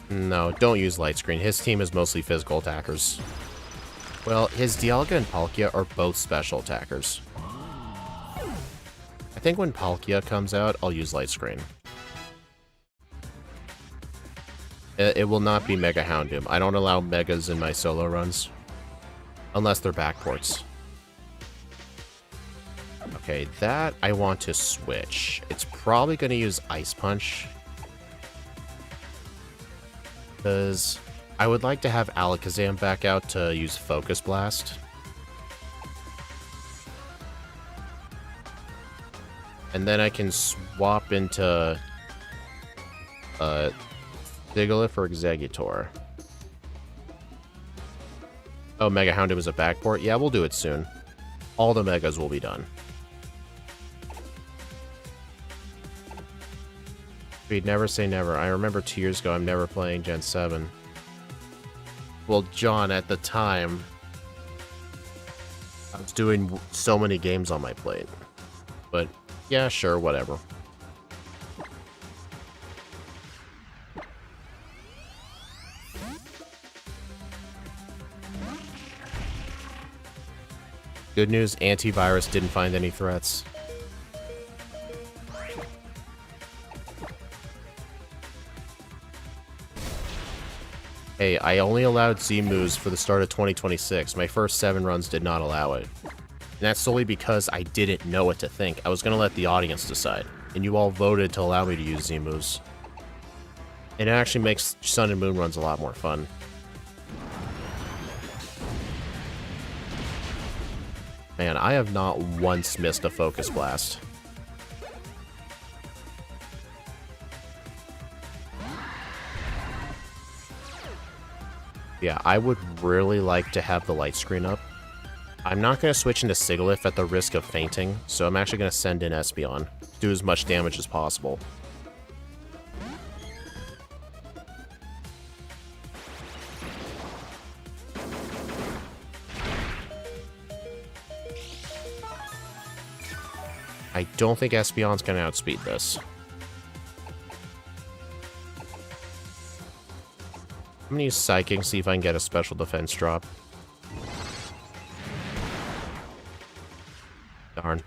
No, don't use Light Screen. His team is mostly physical attackers. Well, his Dialga and Palkia are both special attackers. I think when Palkia comes out, I'll use Light Screen. It will not be Mega Houndoom. I don't allow Megas in my solo runs. Unless they're backports. Okay, that I want to switch. It's probably going to use Ice Punch. Because I would like to have Alakazam back out to use Focus Blast. And then I can swap into Diglett or Exeggutor. Oh, Mega Houndoom is a backport? Yeah, we'll do it soon. All the Megas will be done. We'd never say never. I remember 2 years ago I'm never playing Gen 7. Well, John, at the time, I was doing so many games on my plate. But yeah, sure, whatever. Good news, antivirus didn't find any threats. Hey, I only allowed Z-moves for the start of 2026. My first 7 runs did not allow it. And that's solely because I didn't know what to think. I was going to let the audience decide. And you all voted to allow me to use Z-moves. And it actually makes Sun and Moon runs a lot more fun. Man, I have not once missed a Focus Blast. Yeah, I would really like to have the light screen up. I'm not going to switch into Sigilyph at the risk of fainting, so I'm actually going to send in Espeon. Do as much damage as possible. I don't think Espeon's going to outspeed this. I'm gonna use Psychic, see if I can get a special defense drop. Darn.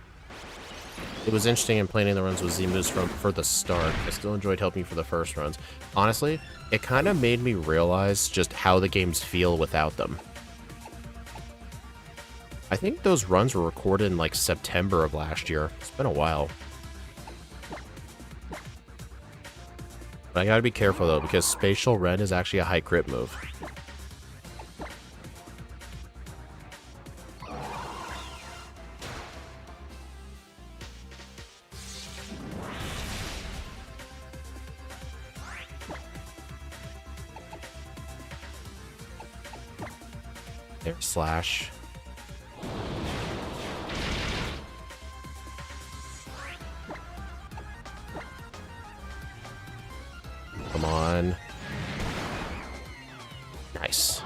It was interesting in planning the runs with Z-moves for the start. I still enjoyed helping you for the first runs. Honestly, it kind of made me realize just how the games feel without them. I think those runs were recorded in like September of last year. It's been a while. But I gotta be careful though, because Spatial Ren is actually a high crit move. Air Slash. Come on. Nice.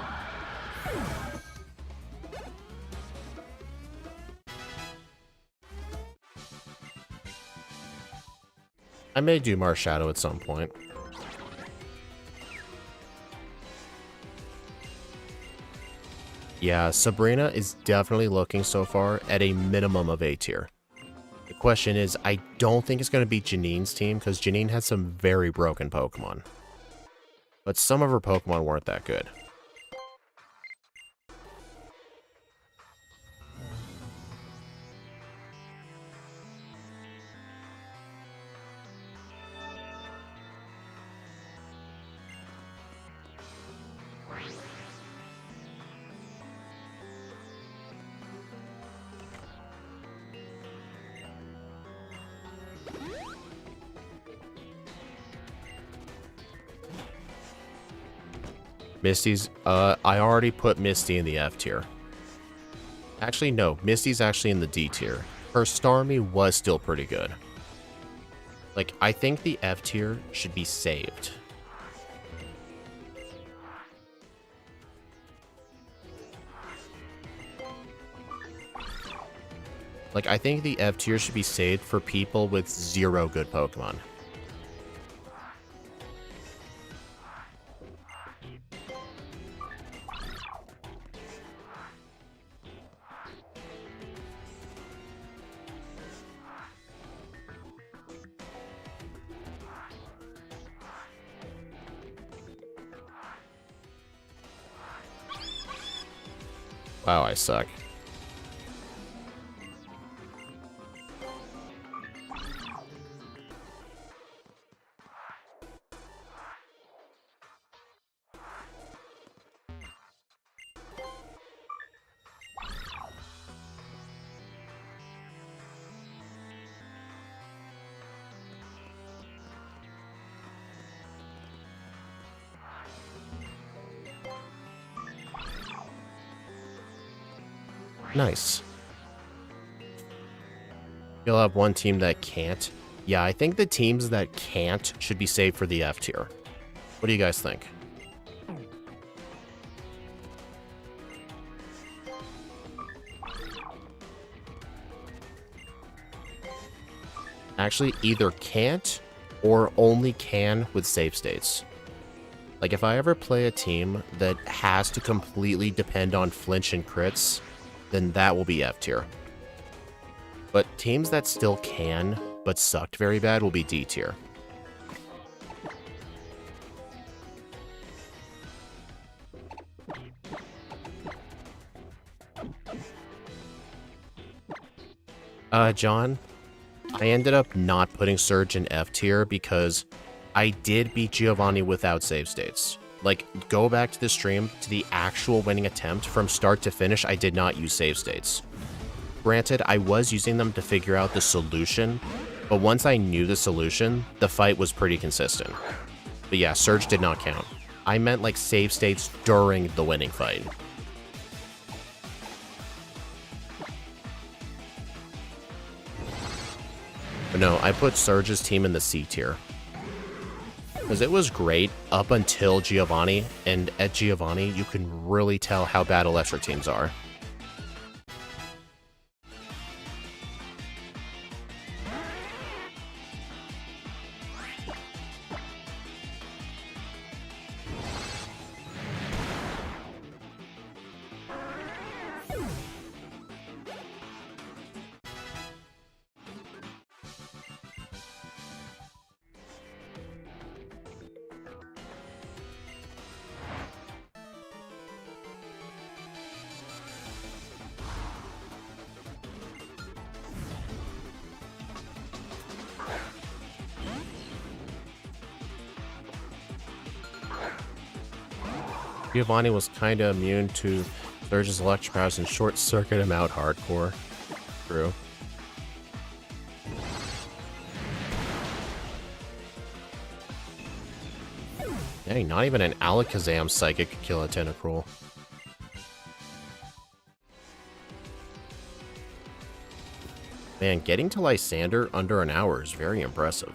I may do Mars Shadow at some point. Yeah, Sabrina is definitely looking so far at a minimum of A tier. The question is, I don't think it's going to be Janine's team, because Janine has some very broken Pokemon. But some of her Pokemon weren't that good. Misty's, I already put Misty in the F tier. Actually, no, Misty's actually in the D tier. Her Starmie was still pretty good. Like, I think the F tier should be saved. Like, I think the F tier should be saved for people with 0 good Pokemon. Wow, I suck. Nice. You'll have one team that can't. Yeah, I think the teams that can't should be saved for the F tier. What do you guys think? Actually, either can't or only can with save states. Like, if I ever play a team that has to completely depend on flinch and crits, then that will be F tier. But teams that still can, but sucked very bad, will be D tier. John, I ended up not putting Surge in F tier because I did beat Giovanni without save states. Like, go back to the stream, to the actual winning attempt, from start to finish, I did not use save states. Granted, I was using them to figure out the solution, but once I knew the solution, the fight was pretty consistent. But yeah, Surge did not count. I meant like save states during the winning fight. But no, I put Surge's team in the C tier. Because it was great up until Giovanni, and at Giovanni, you can really tell how bad electric teams are. Giovanni was kinda immune to Surge's electric powers and short-circuit him out hardcore. True. Dang, not even an Alakazam Psychic could kill a Tentacruel. Man, getting to Lysander under an hour is very impressive.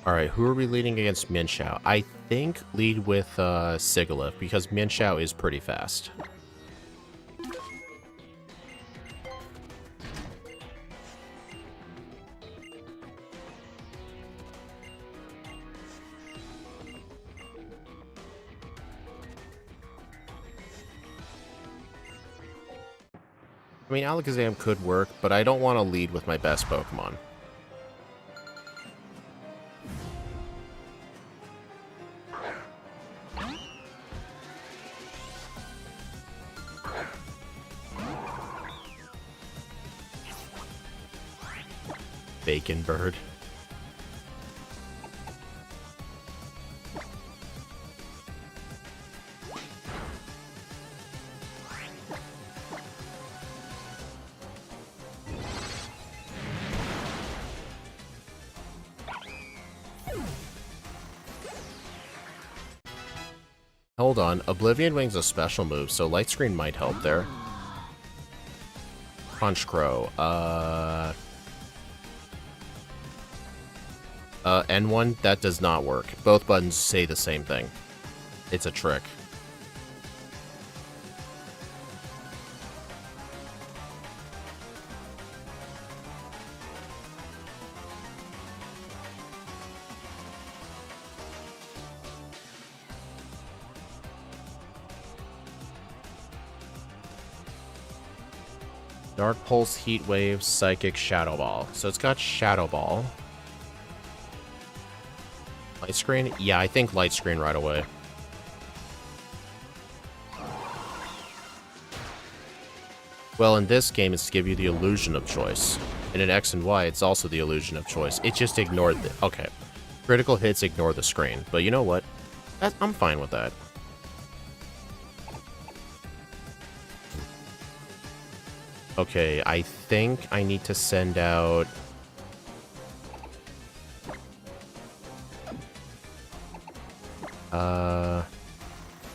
Alright, who are we leading against Minshao? I think lead with Sigilyph, because Minshao is pretty fast. I mean, Alakazam could work, but I don't want to lead with my best Pokemon. Bacon Bird. Hold on, Oblivion Wing's a special move, so Light Screen might help there. Punch Crow, N1, that does not work. Both buttons say the same thing. It's a trick. Dark Pulse, Heat Wave, Psychic, Shadow Ball. So it's got Shadow Ball. Light Screen? Yeah, I think Light Screen right away. Well, in this game, it's to give you the illusion of choice. And in X and Y, it's also the illusion of choice. It just ignored the... Okay. Critical hits ignore the screen. But you know what? I'm fine with that. Okay, I think I need to send out...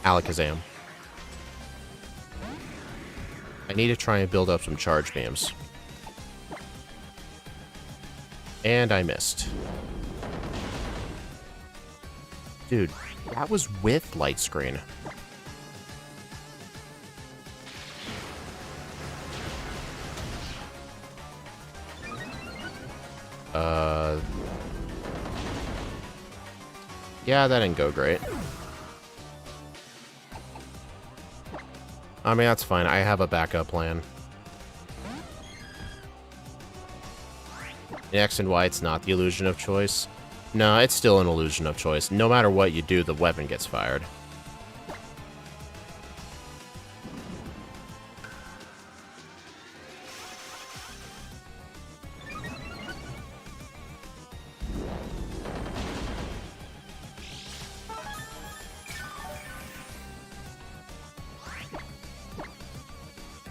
Alakazam. I need to try and build up some charge beams. And I missed. Dude, that was with Light Screen. Yeah, that didn't go great. I mean, that's fine. I have a backup plan. In X and Y, it's not the illusion of choice. No, it's still an illusion of choice. No matter what you do, the weapon gets fired.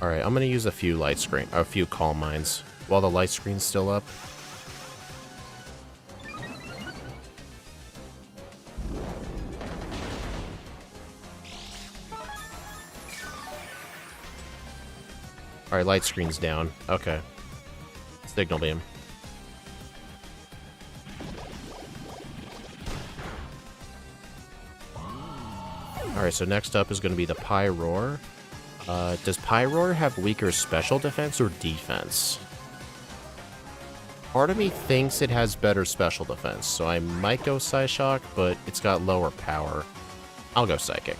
Alright, I'm gonna use a few Calm Minds while the light screen's still up. Alright, light screen's down. Okay. Signal Beam. Alright, so next up is going to be the Pyroar. Does Pyroar have weaker special defense or defense? Part of me thinks it has better special defense, so I might go Psyshock, but it's got lower power. I'll go Psychic.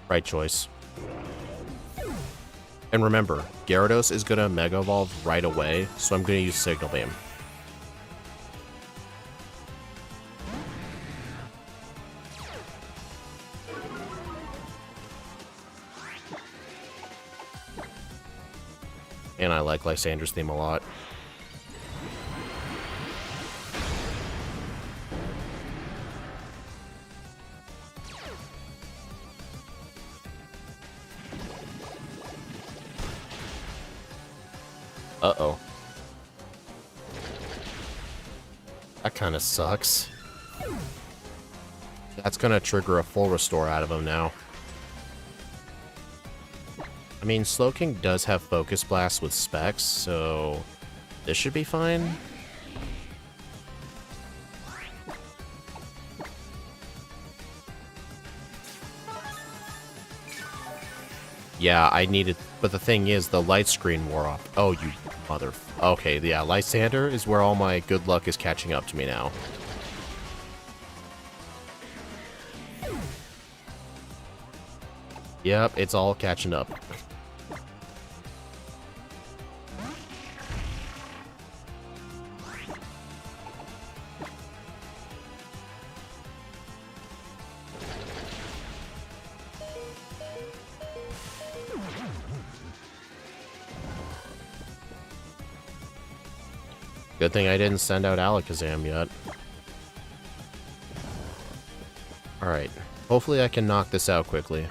Right choice. And remember, Gyarados is going to Mega Evolve right away, so I'm going to use Signal Beam. And I like Lysandra's theme a lot. Uh-oh. That kind of sucks. That's gonna trigger a full restore out of him now. I mean, Slowking does have Focus Blast with Specs, so this should be fine. Yeah, I needed, but the thing is, the light screen wore off. Oh, you mother... Okay, yeah, Lysander is where all my good luck is catching up to me now. Yep, it's all catching up. Good thing I didn't send out Alakazam yet. Alright, hopefully I can knock this out quickly.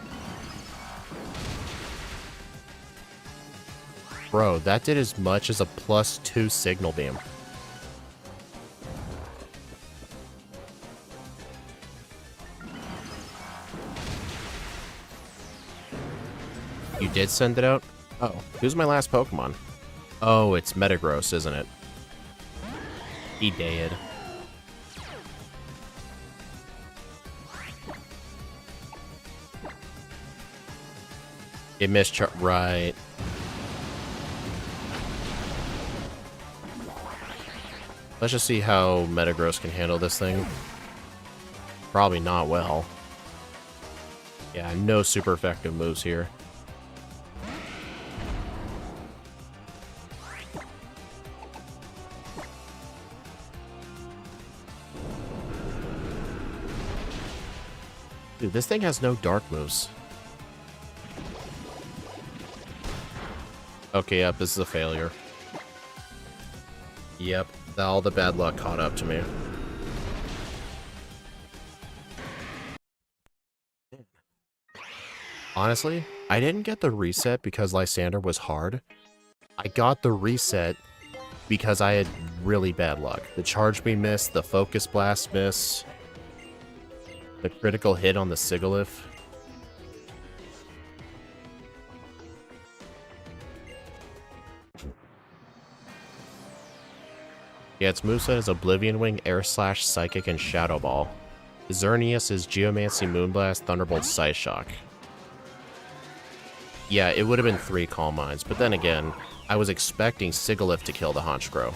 Bro, that did as much as a +2 Signal Beam. You did send it out? Oh, who's my last Pokemon? Oh, it's Metagross, isn't it? He did. It missed right. Let's just see how Metagross can handle this thing. Probably not well. Yeah, no super effective moves here. Dude, this thing has no dark moves. Okay, yep, this is a failure. Yep, all the bad luck caught up to me. Honestly, I didn't get the reset because Lysander was hard. I got the reset because I had really bad luck. The Charge Beam missed, the Focus Blast missed, the critical hit on the Sigilyph. Yeah, its moveset is Oblivion Wing, Air Slash, Psychic, and Shadow Ball. Xerneas is Geomancy, Moonblast, Thunderbolt, Psyshock. Yeah, it would have been 3 Calm Minds, but then again, I was expecting Sigilyph to kill the Honchkrow.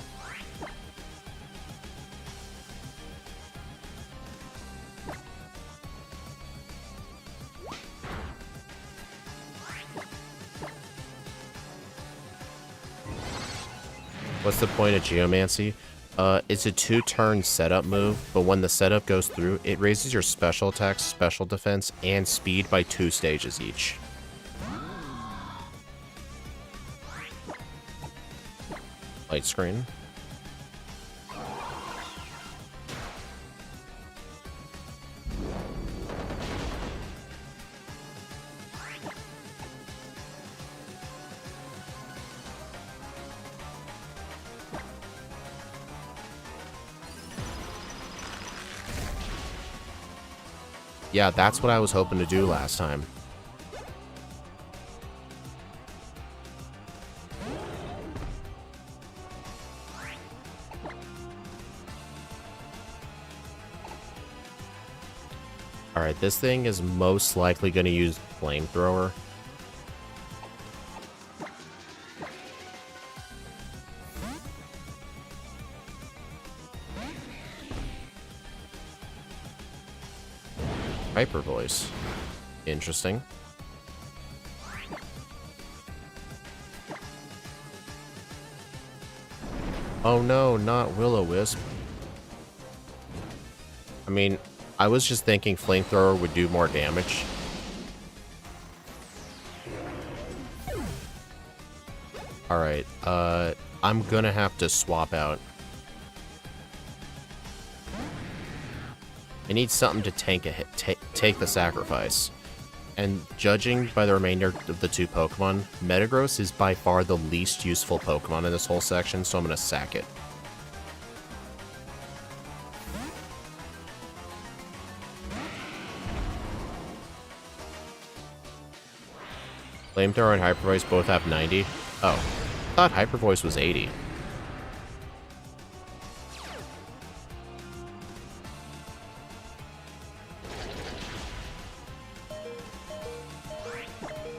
What's the point of Geomancy? It's a 2-turn setup move, but when the setup goes through, it raises your special attack, special defense, and speed by 2 stages each. Light screen. Yeah, that's what I was hoping to do last time. Alright, this thing is most likely going to use Flamethrower. Hyper Voice. Interesting. Oh no, not Will-O-Wisp. I mean, I was just thinking Flamethrower would do more damage. Alright, I'm gonna have to swap out. I need something to tank a hit, take the sacrifice. And judging by the remainder of the two Pokemon, Metagross is by far the least useful Pokemon in this whole section, so I'm gonna sack it. Flamethrower and Hyper Voice both have 90. Oh, I thought Hyper Voice was 80.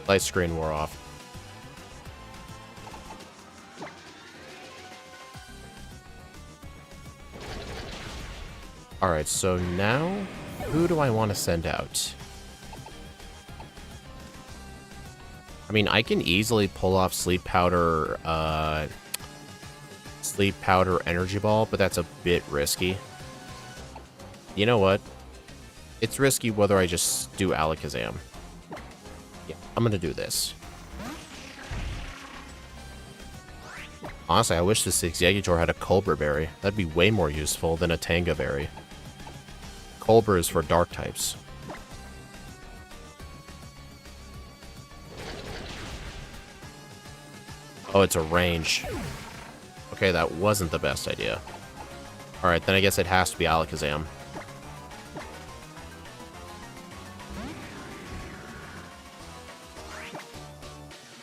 Light screen wore off. Alright, so now, who do I want to send out? I mean, I can easily pull off Sleep Powder Energy Ball, but that's a bit risky. You know what? It's risky whether I just do Alakazam. Yeah, I'm gonna do this. Honestly, I wish this Exeggutor had a Colbur Berry. That'd be way more useful than a Tanga Berry. Colbur is for Dark types. Oh, it's a range. Okay, that wasn't the best idea. Alright, then I guess it has to be Alakazam.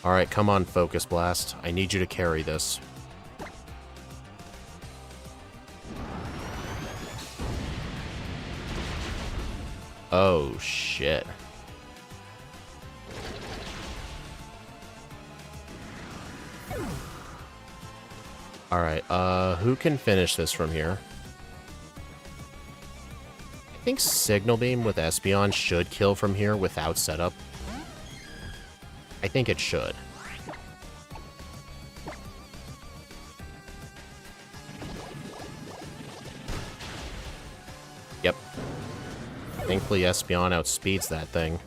Alright, come on, Focus Blast. I need you to carry this. Oh, shit. Alright, who can finish this from here? I think Signal Beam with Espeon should kill from here without setup. I think it should. Yep. Thankfully, Espeon outspeeds that thing.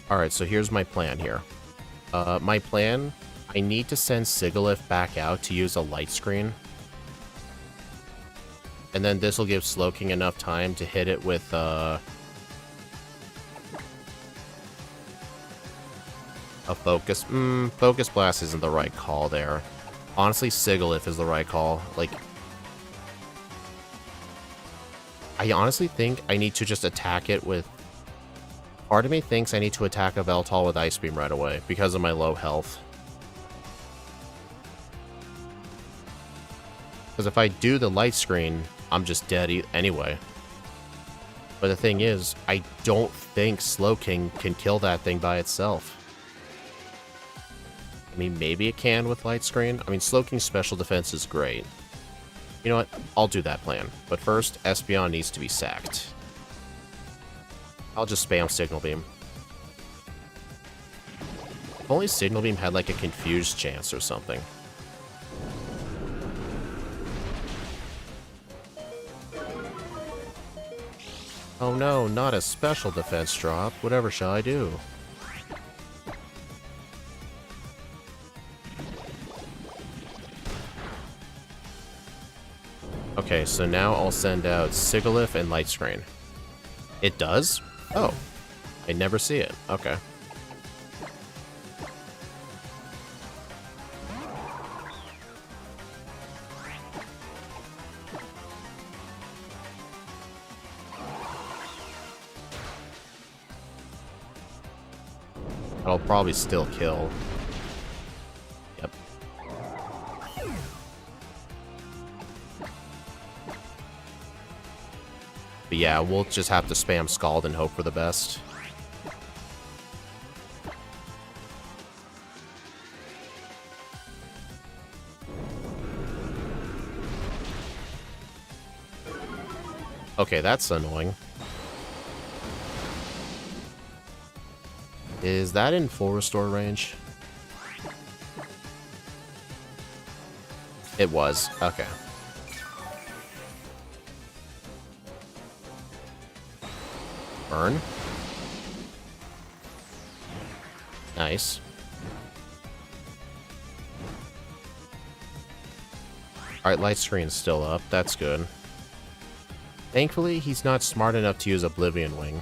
Alright, so here's my plan here. My plan, I need to send Sigilyph back out to use a light screen. And then this will give Slowking enough time to hit it with, a Focus. Focus Blast isn't the right call there. Honestly, Sigilyph is the right call. Like, I honestly think I need to just attack it with... Part of me thinks I need to attack a Veltal with Ice Beam right away because of my low health. Because if I do the light screen, I'm just dead anyway. But the thing is, I don't think Slowking can kill that thing by itself. I mean, maybe it can with light screen. I mean, Slowking's special defense is great. You know what? I'll do that plan. But first, Espeon needs to be sacked. I'll just spam Signal Beam. If only Signal Beam had like a confused chance or something. Oh no, not a special defense drop. Whatever shall I do? Okay, so now I'll send out Sigilyph and Light Screen. It does? Oh. I never see it. Okay. I'll probably still kill. Yep. But yeah, we'll just have to spam Scald and hope for the best. Okay, that's annoying. Is that in full restore range? It was. Okay. Burn. Nice. Alright, light screen's still up. That's good. Thankfully, he's not smart enough to use Oblivion Wing.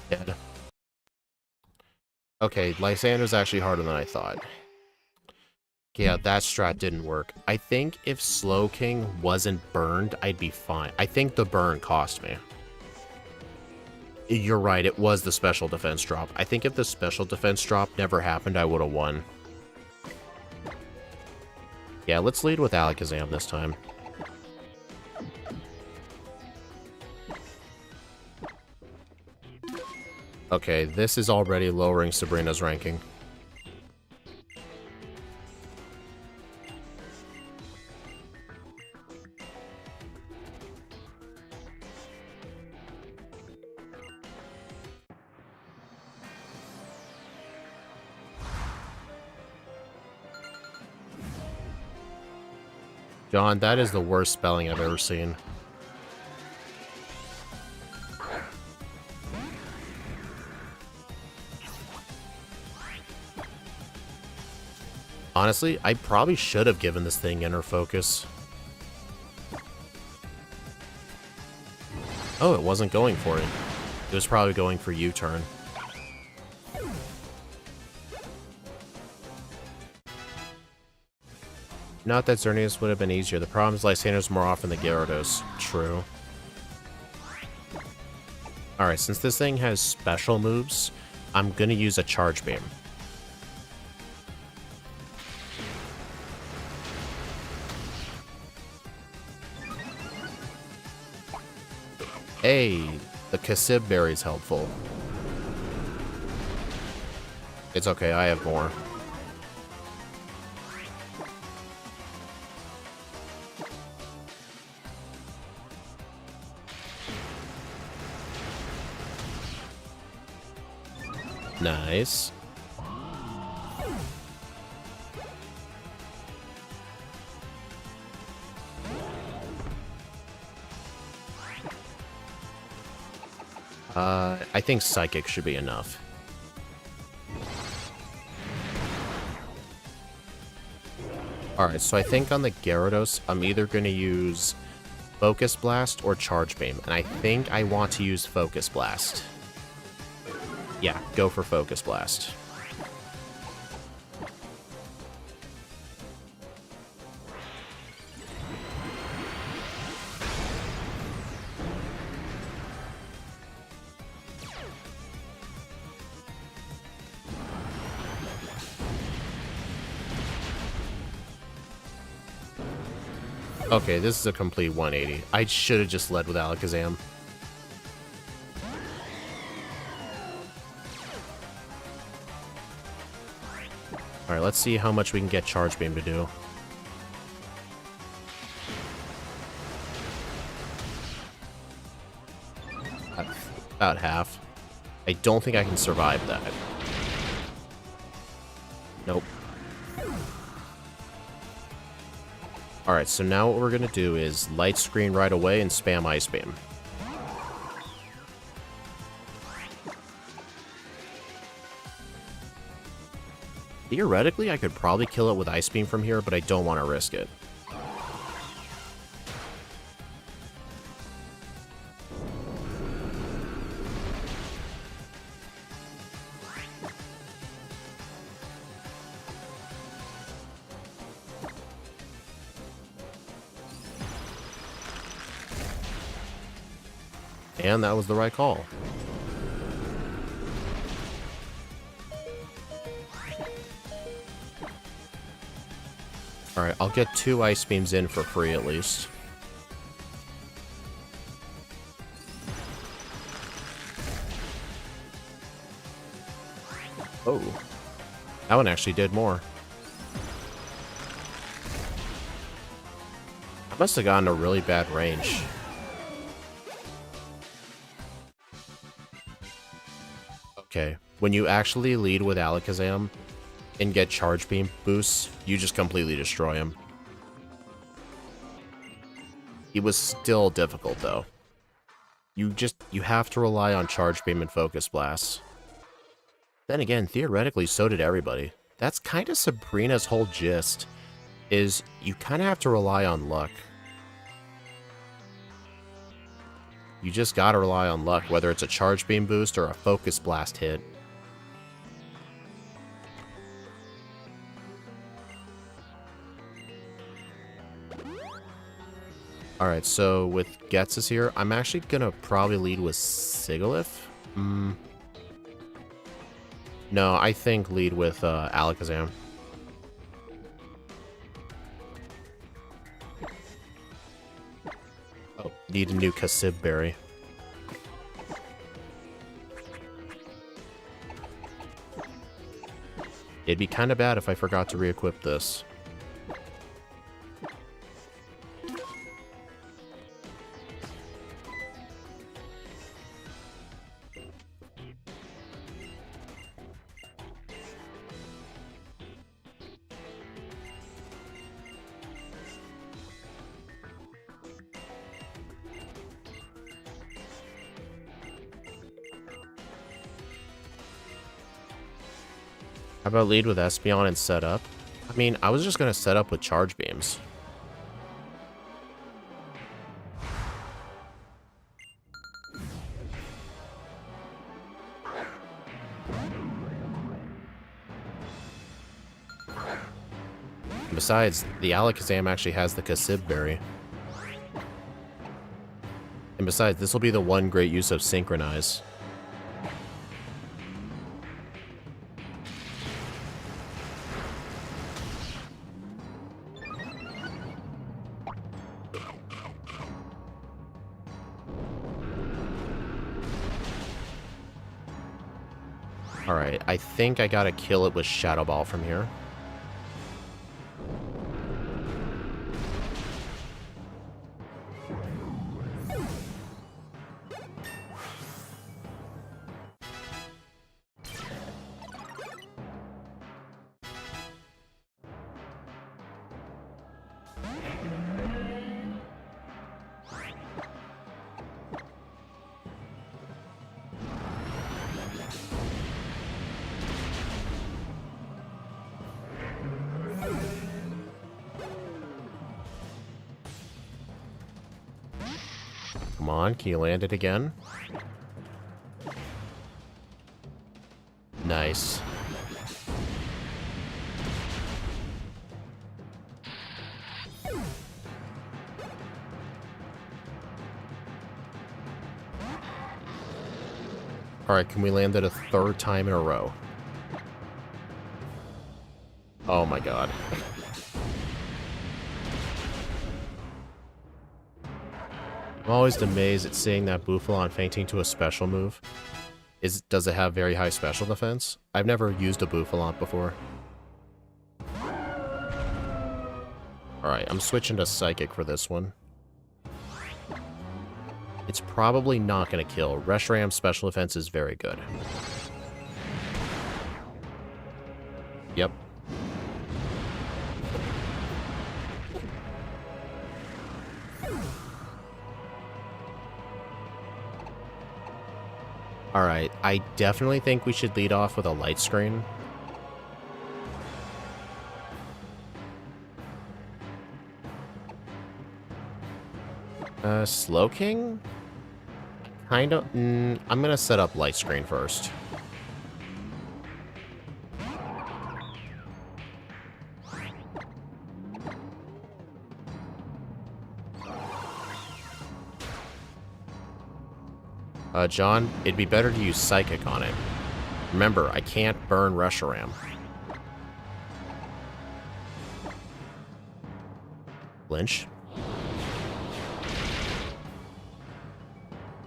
Dead. Okay, Lysander's actually harder than I thought. Yeah, that strat didn't work. I think if Slow King wasn't burned, I'd be fine. I think the burn cost me. You're right, it was the special defense drop. I think if the special defense drop never happened, I would have won. Yeah, let's lead with Alakazam this time. Okay, this is already lowering Sabrina's ranking. John, that is the worst spelling I've ever seen. Honestly, I probably should have given this thing Inner Focus. Oh, it wasn't going for it. It was probably going for U-turn. Not that Xerneas would have been easier. The problem is Lysander's more often than Gyarados. True. Alright, since this thing has special moves, I'm gonna use a Charge Beam. Hey, the Kasib Berry's helpful. It's okay, I have more. Nice. I think Psychic should be enough. Alright, so I think on the Gyarados, I'm either going to use Focus Blast or Charge Beam, and I think I want to use Focus Blast. Yeah, go for Focus Blast. Okay, this is a complete 180. I should have just led with Alakazam. Alright, let's see how much we can get Charge Beam to do. About half. I don't think I can survive that. Nope. Alright, so now what we're going to do is Light Screen right away and spam Ice Beam. Theoretically, I could probably kill it with Ice Beam from here, but I don't want to risk it. And that was the right call. Alright, I'll get 2 Ice Beams in for free at least. Oh, that one actually did more. I must have gotten a really bad range. Okay, when you actually lead with Alakazam and get Charge Beam boosts, you just completely destroy him. It was still difficult, though. You have to rely on Charge Beam and Focus Blast. Then again, theoretically, so did everybody. That's kind of Sabrina's whole gist, is you kind of have to rely on luck. You just gotta rely on luck, whether it's a Charge Beam boost or a Focus Blast hit. Alright, so with Ghetsis here, I'm actually gonna probably lead with Sigilyph. No, I think lead with Alakazam. Oh, need a new Kasib Berry. It'd be kind of bad if I forgot to re-equip this. How about lead with Espeon and set up? I mean, I was just going to set up with Charge Beams. And besides, the Alakazam actually has the Kasib Berry. And besides, this will be the one great use of Synchronize. Alright, I think I gotta kill it with Shadow Ball from here. Come on, can you land it again? Nice. Alright, can we land it a third time in a row? Oh my god. I'm always amazed at seeing that Bouffalon fainting to a special move. Does it have very high special defense? I've never used a Bouffalon before. Alright, I'm switching to Psychic for this one. It's probably not going to kill. Reshiram's special defense is very good. Yep. Alright, I definitely think we should lead off with a Light Screen. Slowking? Kind of. I'm gonna set up Light Screen first. John, it'd be better to use Psychic on it. Remember, I can't burn Reshiram. Flinch.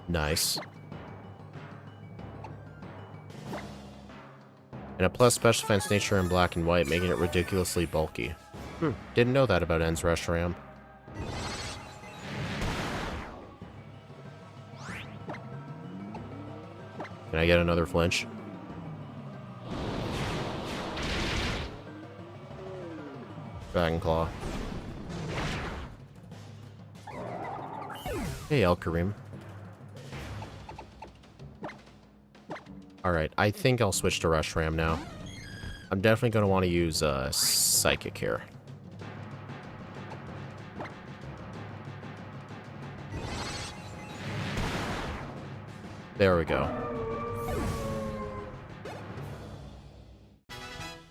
Nice. And And a plus special defense nature in black and white, making it ridiculously bulky. Didn't know that about En's Reshiram. Can I get another flinch? Dragon Claw. Hey, El Kareem. Alright, I think I'll switch to Reshiram now. I'm definitely going to want to use Psychic here. There we go.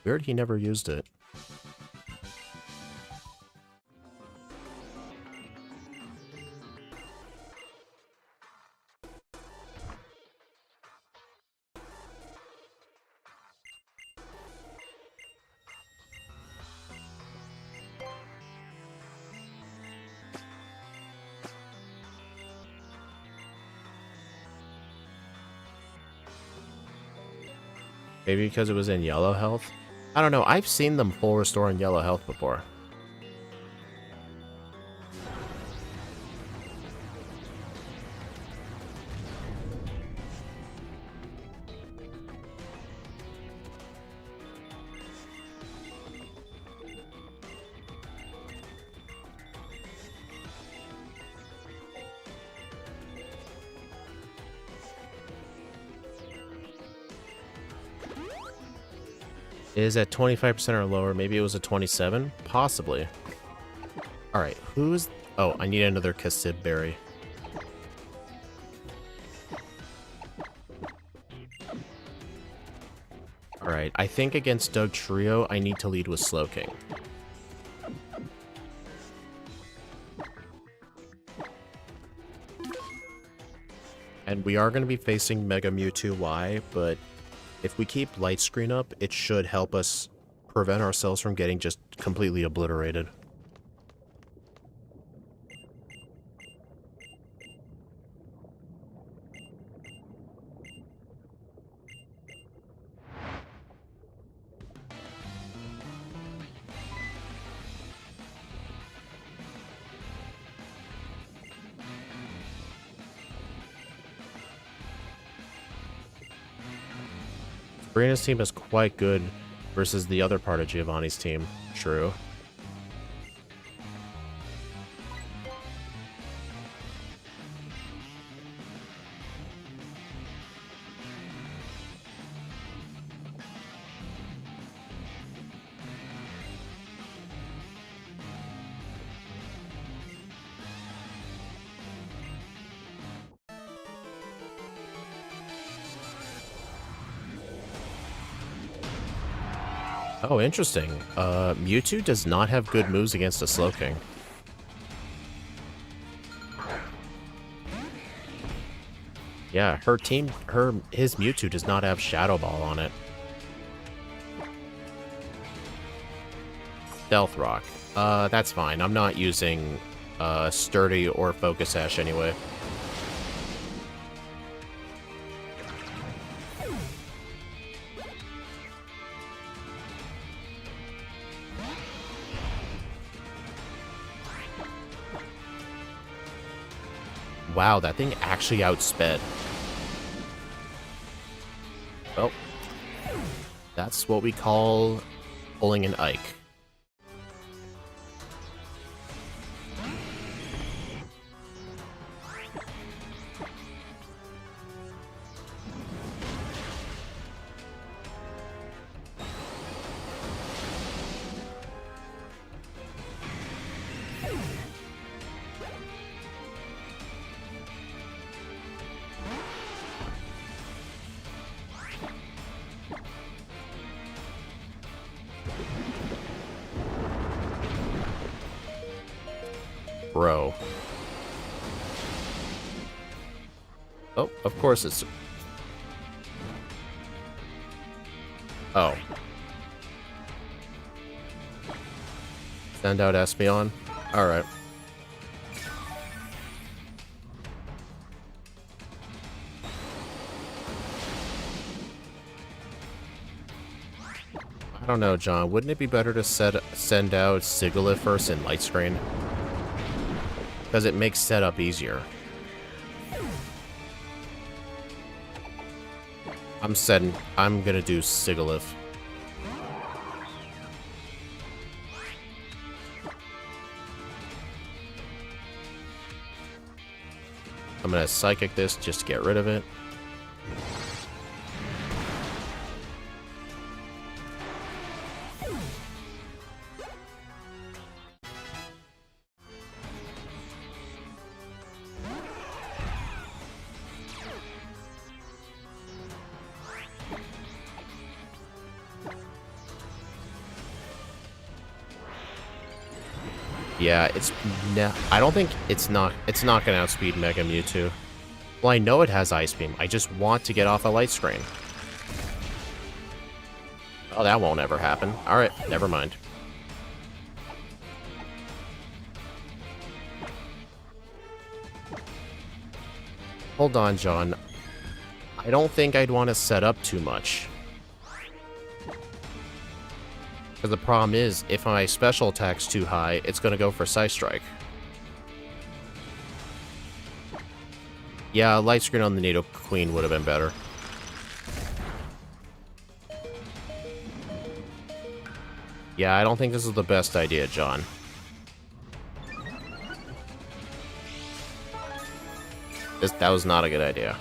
Weird he never used it. Maybe because it was in yellow health? I don't know. I've seen them full restore in yellow health before. Is at 25% or lower. Maybe it was a 27? Possibly. Alright, who's... Oh, I need another Kasib berry. Alright, I think against Doug Trio, I need to lead with Slowking. And we are going to be facing Mega Mewtwo Y, but if we keep Light Screen up, it should help us prevent ourselves from getting just completely obliterated. Sabrina's team is quite good versus the other part of Giovanni's team. True. Oh, interesting. Mewtwo does not have good moves against a Slowking. Yeah, his Mewtwo does not have Shadow Ball on it. Stealth Rock. That's fine. I'm not using Sturdy or Focus Sash anyway. Wow, that thing actually outsped. Well, that's what we call pulling an Ike. Bro. Oh, of course it's... Oh. Send out Espeon? Alright. I don't know, John. Wouldn't it be better to send out Sigilyph first in light screen? Because it makes setup easier. I'm gonna do Sigilyph. I'm gonna Psychic this just to get rid of it. Yeah, I don't think it's not gonna outspeed Mega Mewtwo. Well, I know it has Ice Beam. I just want to get off a light screen. Oh, that won't ever happen. Alright, never mind. Hold on, John. I don't think I'd want to set up too much. Because the problem is, if my special attack's too high, it's going to go for Psy Strike. Yeah, light screen on the Nidoqueen would have been better. Yeah, I don't think this is the best idea, John. That was not a good idea.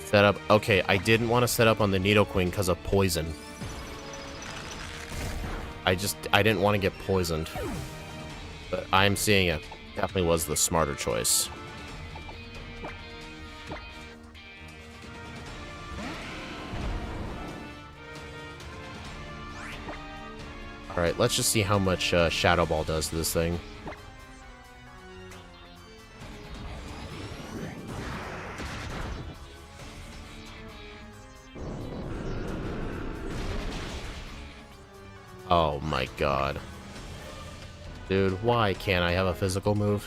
Set up... Okay, I didn't want to set up on the Nidoqueen because of poison. I didn't want to get poisoned. But I'm seeing it. Definitely was the smarter choice. Alright, let's just see how much Shadow Ball does to this thing. Oh my god. Dude, why can't I have a physical move?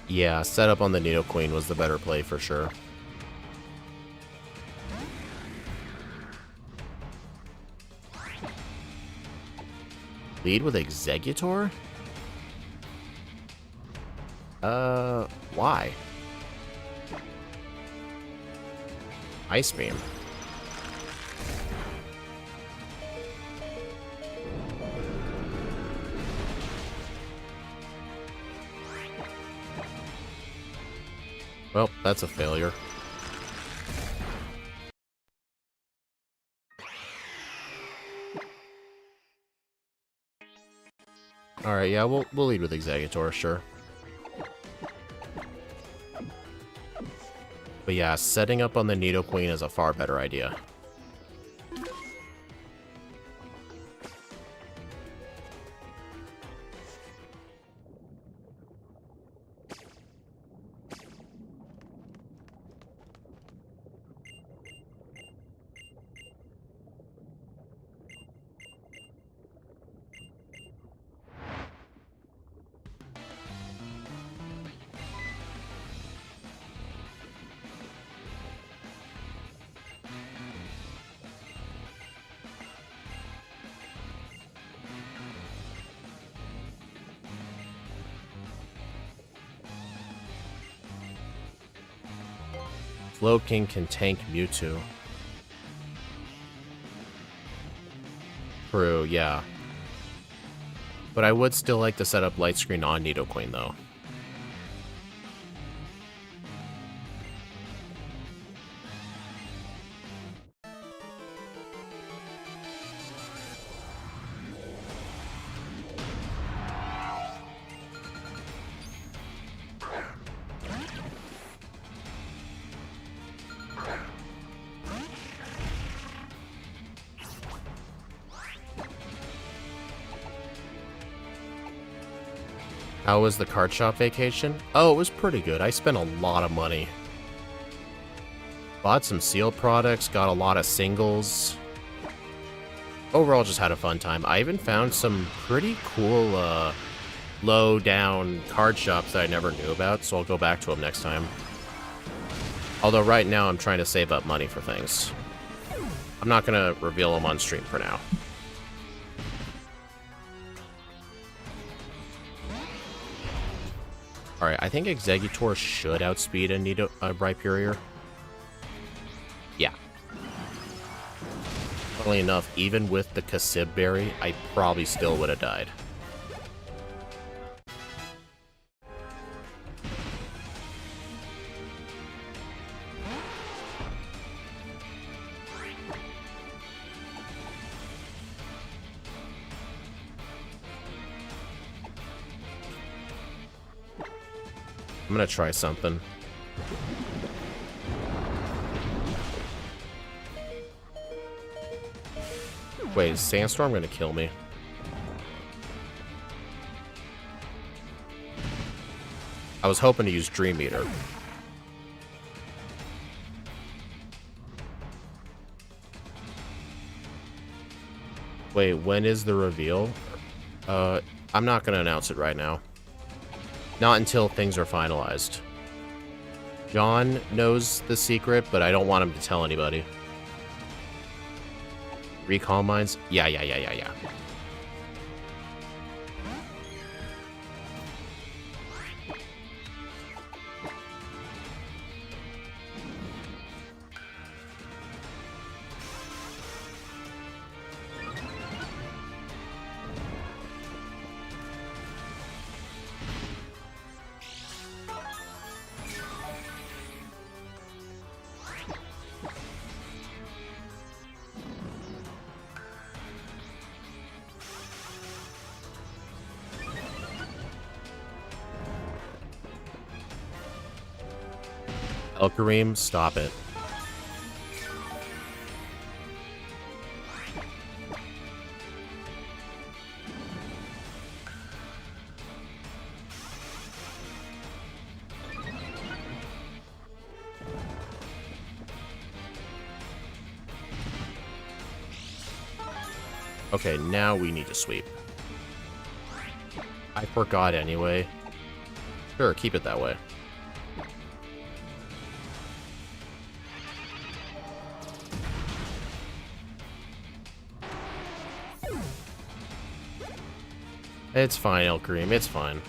Yeah, setup on the Nidoqueen was the better play for sure. Lead with Exeggutor? Why? Ice Beam. Well, that's a failure. Alright, yeah, we'll lead with Exeggutor, sure. But yeah, setting up on the Nidoqueen is a far better idea. Slowking can tank Mewtwo. True, yeah. But I would still like to set up Light Screen on Nidoqueen, though. How was the card shop vacation? Oh, it was pretty good. I spent a lot of money. Bought some sealed products, got a lot of singles. Overall, just had a fun time. I even found some pretty cool, low-down card shops that I never knew about, so I'll go back to them next time. Although right now, I'm trying to save up money for things. I'm not going to reveal them on stream for now. Alright, I think Exeggutor should outspeed a Rhyperior. Yeah. Funnily enough, even with the Kasib Berry, I probably still would have died. I'm gonna try something. Wait, is Sandstorm gonna kill me? I was hoping to use Dream Eater. Wait, when is the reveal? I'm not gonna announce it right now. Not until things are finalized. John knows the secret, but I don't want him to tell anybody. Recall mines? Yeah. Kareem, stop it. Okay, now we need to sweep. I forgot anyway. Sure, keep it that way. It's fine, El Kareem, it's fine.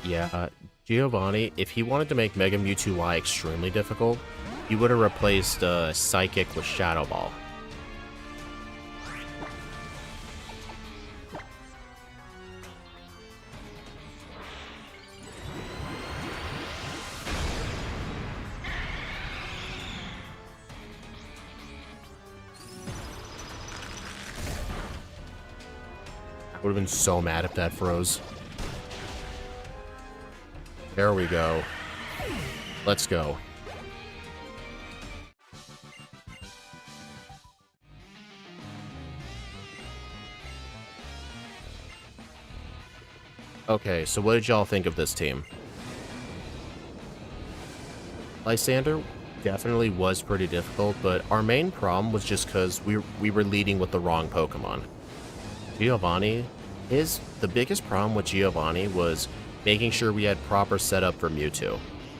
Yeah, Giovanni, if he wanted to make Mega Mewtwo Y extremely difficult, he would have replaced Psychic with Shadow Ball. I would have been so mad if that froze. There we go. Let's go. Okay, so what did y'all think of this team? Lysander definitely was pretty difficult, but our main problem was just because we were leading with the wrong Pokemon. Giovanni, the biggest problem with Giovanni was making sure we had proper setup for Mewtwo.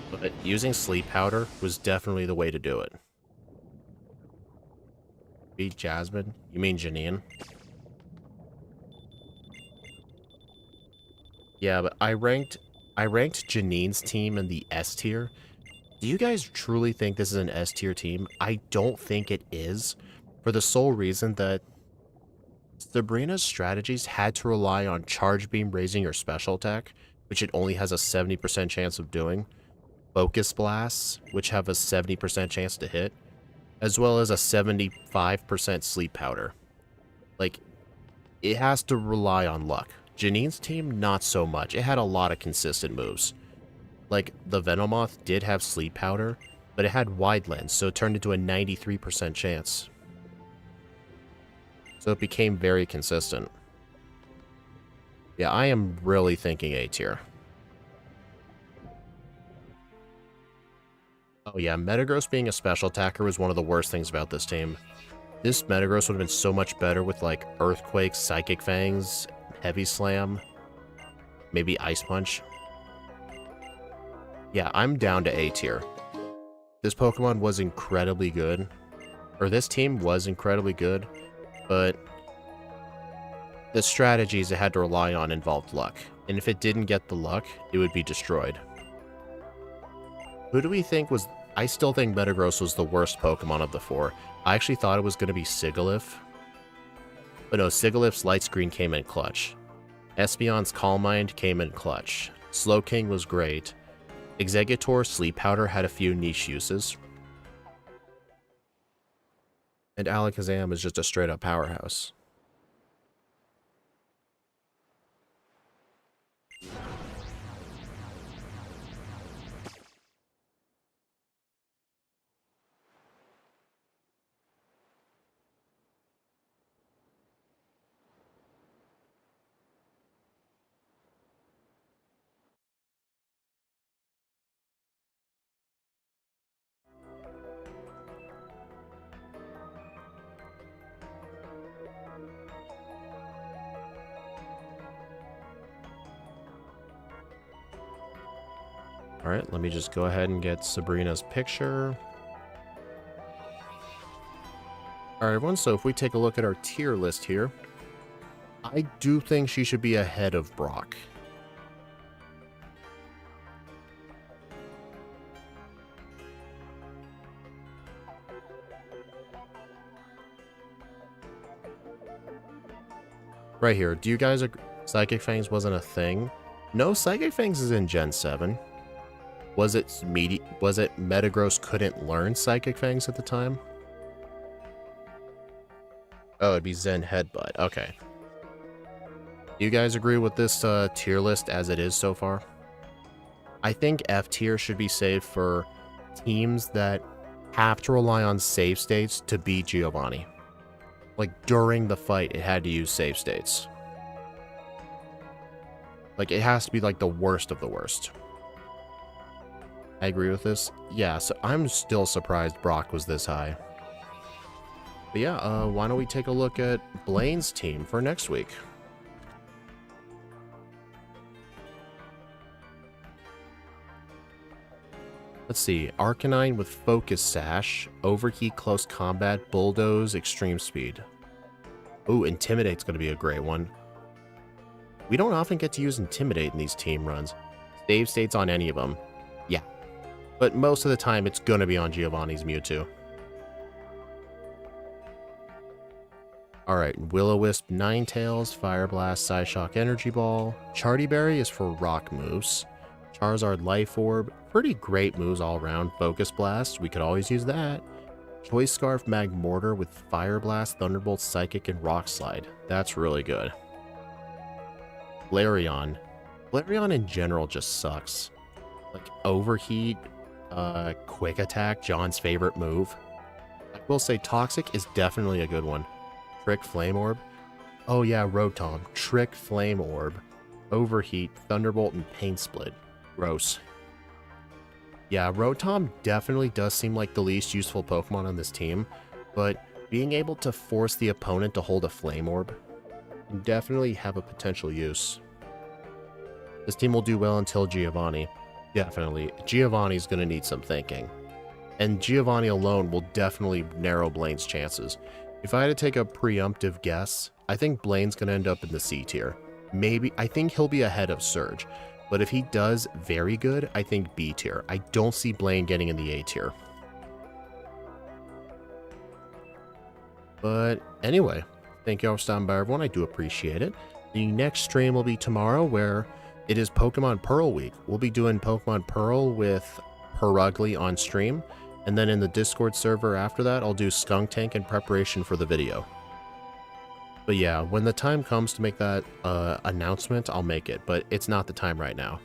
But using Sleep Powder was definitely the way to do it. Beat Jasmine? You mean Janine? Yeah, but I ranked Janine's team in the S tier. Do you guys truly think this is an S tier team? I don't think it is, for the sole reason that Sabrina's strategies had to rely on Charge Beam raising your special attack, which it only has a 70% chance of doing. Focus Blasts, which have a 70% chance to hit, as well as a 75% Sleep Powder. Like, it has to rely on luck. Janine's team, not so much. It had a lot of consistent moves. Like, the Venomoth did have Sleep Powder, but it had Wide Lens, so it turned into a 93% chance. So it became very consistent. Yeah, I am really thinking A tier. Oh yeah, Metagross being a special attacker was one of the worst things about this team. This Metagross would have been so much better with like Earthquake, Psychic Fangs, Heavy Slam, maybe Ice Punch. Yeah, I'm down to A tier. This Pokemon was incredibly good. Or this team was incredibly good, but the strategies it had to rely on involved luck. And if it didn't get the luck, it would be destroyed. Who do we think was... I still think Metagross was the worst Pokemon of the four. I actually thought it was going to be Sigilyph. But no, Sigilyph's Light Screen came in clutch. Espeon's Calm Mind came in clutch. Slowking was great. Exeggutor's Sleep Powder had a few niche uses. And Alakazam is just a straight up powerhouse. Alright, let me just go ahead and get Sabrina's picture. Alright everyone, so if we take a look at our tier list here, I do think she should be ahead of Brock. Right here, do you guys agree Psychic Fangs wasn't a thing? No, Psychic Fangs is in Gen 7. Was it Metagross couldn't learn Psychic Fangs at the time? Oh, it'd be Zen Headbutt. Okay. Do you guys agree with this tier list as it is so far? I think F tier should be saved for teams that have to rely on save states to beat Giovanni. Like, during the fight, it had to use save states. Like, it has to be, like, the worst of the worst. I agree with this. Yeah, so I'm still surprised Brock was this high. But yeah, why don't we take a look at Blaine's team for next week? Let's see. Arcanine with Focus Sash, Overheat Close Combat, Bulldoze, Extreme Speed. Ooh, Intimidate's going to be a great one. We don't often get to use Intimidate in these team runs. Save states on any of them. Yeah. But most of the time, it's going to be on Giovanni's Mewtwo. Alright, Will-O-Wisp, Ninetales, Fire Blast, Psyshock, Energy Ball. Charty Berry is for rock moves. Charizard, Life Orb. Pretty great moves all around. Focus Blast, we could always use that. Choice Scarf, Magmortar with Fire Blast, Thunderbolt, Psychic, and Rock Slide. That's really good. Flareon. Flareon in general just sucks. Like, Overheat, Quick Attack, John's favorite move. I will say Toxic is definitely a good one. Trick Flame Orb. Oh yeah, Rotom. Trick Flame Orb. Overheat, Thunderbolt, and Pain Split. Gross. Yeah, Rotom definitely does seem like the least useful Pokemon on this team, but being able to force the opponent to hold a Flame Orb can definitely have a potential use. This team will do well until Giovanni. Definitely. Giovanni's going to need some thinking. And Giovanni alone will definitely narrow Blaine's chances. If I had to take a preemptive guess, I think Blaine's going to end up in the C tier. Maybe, I think he'll be ahead of Surge. But if he does very good, I think B tier. I don't see Blaine getting in the A tier. But anyway, thank you all for stopping by, everyone. I do appreciate it. The next stream will be tomorrow, where it is Pokemon Pearl week. We'll be doing Pokemon Pearl with Perugly on stream, and then in the Discord server after that, I'll do Skunk Tank in preparation for the video. But yeah, when the time comes to make that announcement, I'll make it, but it's not the time right now.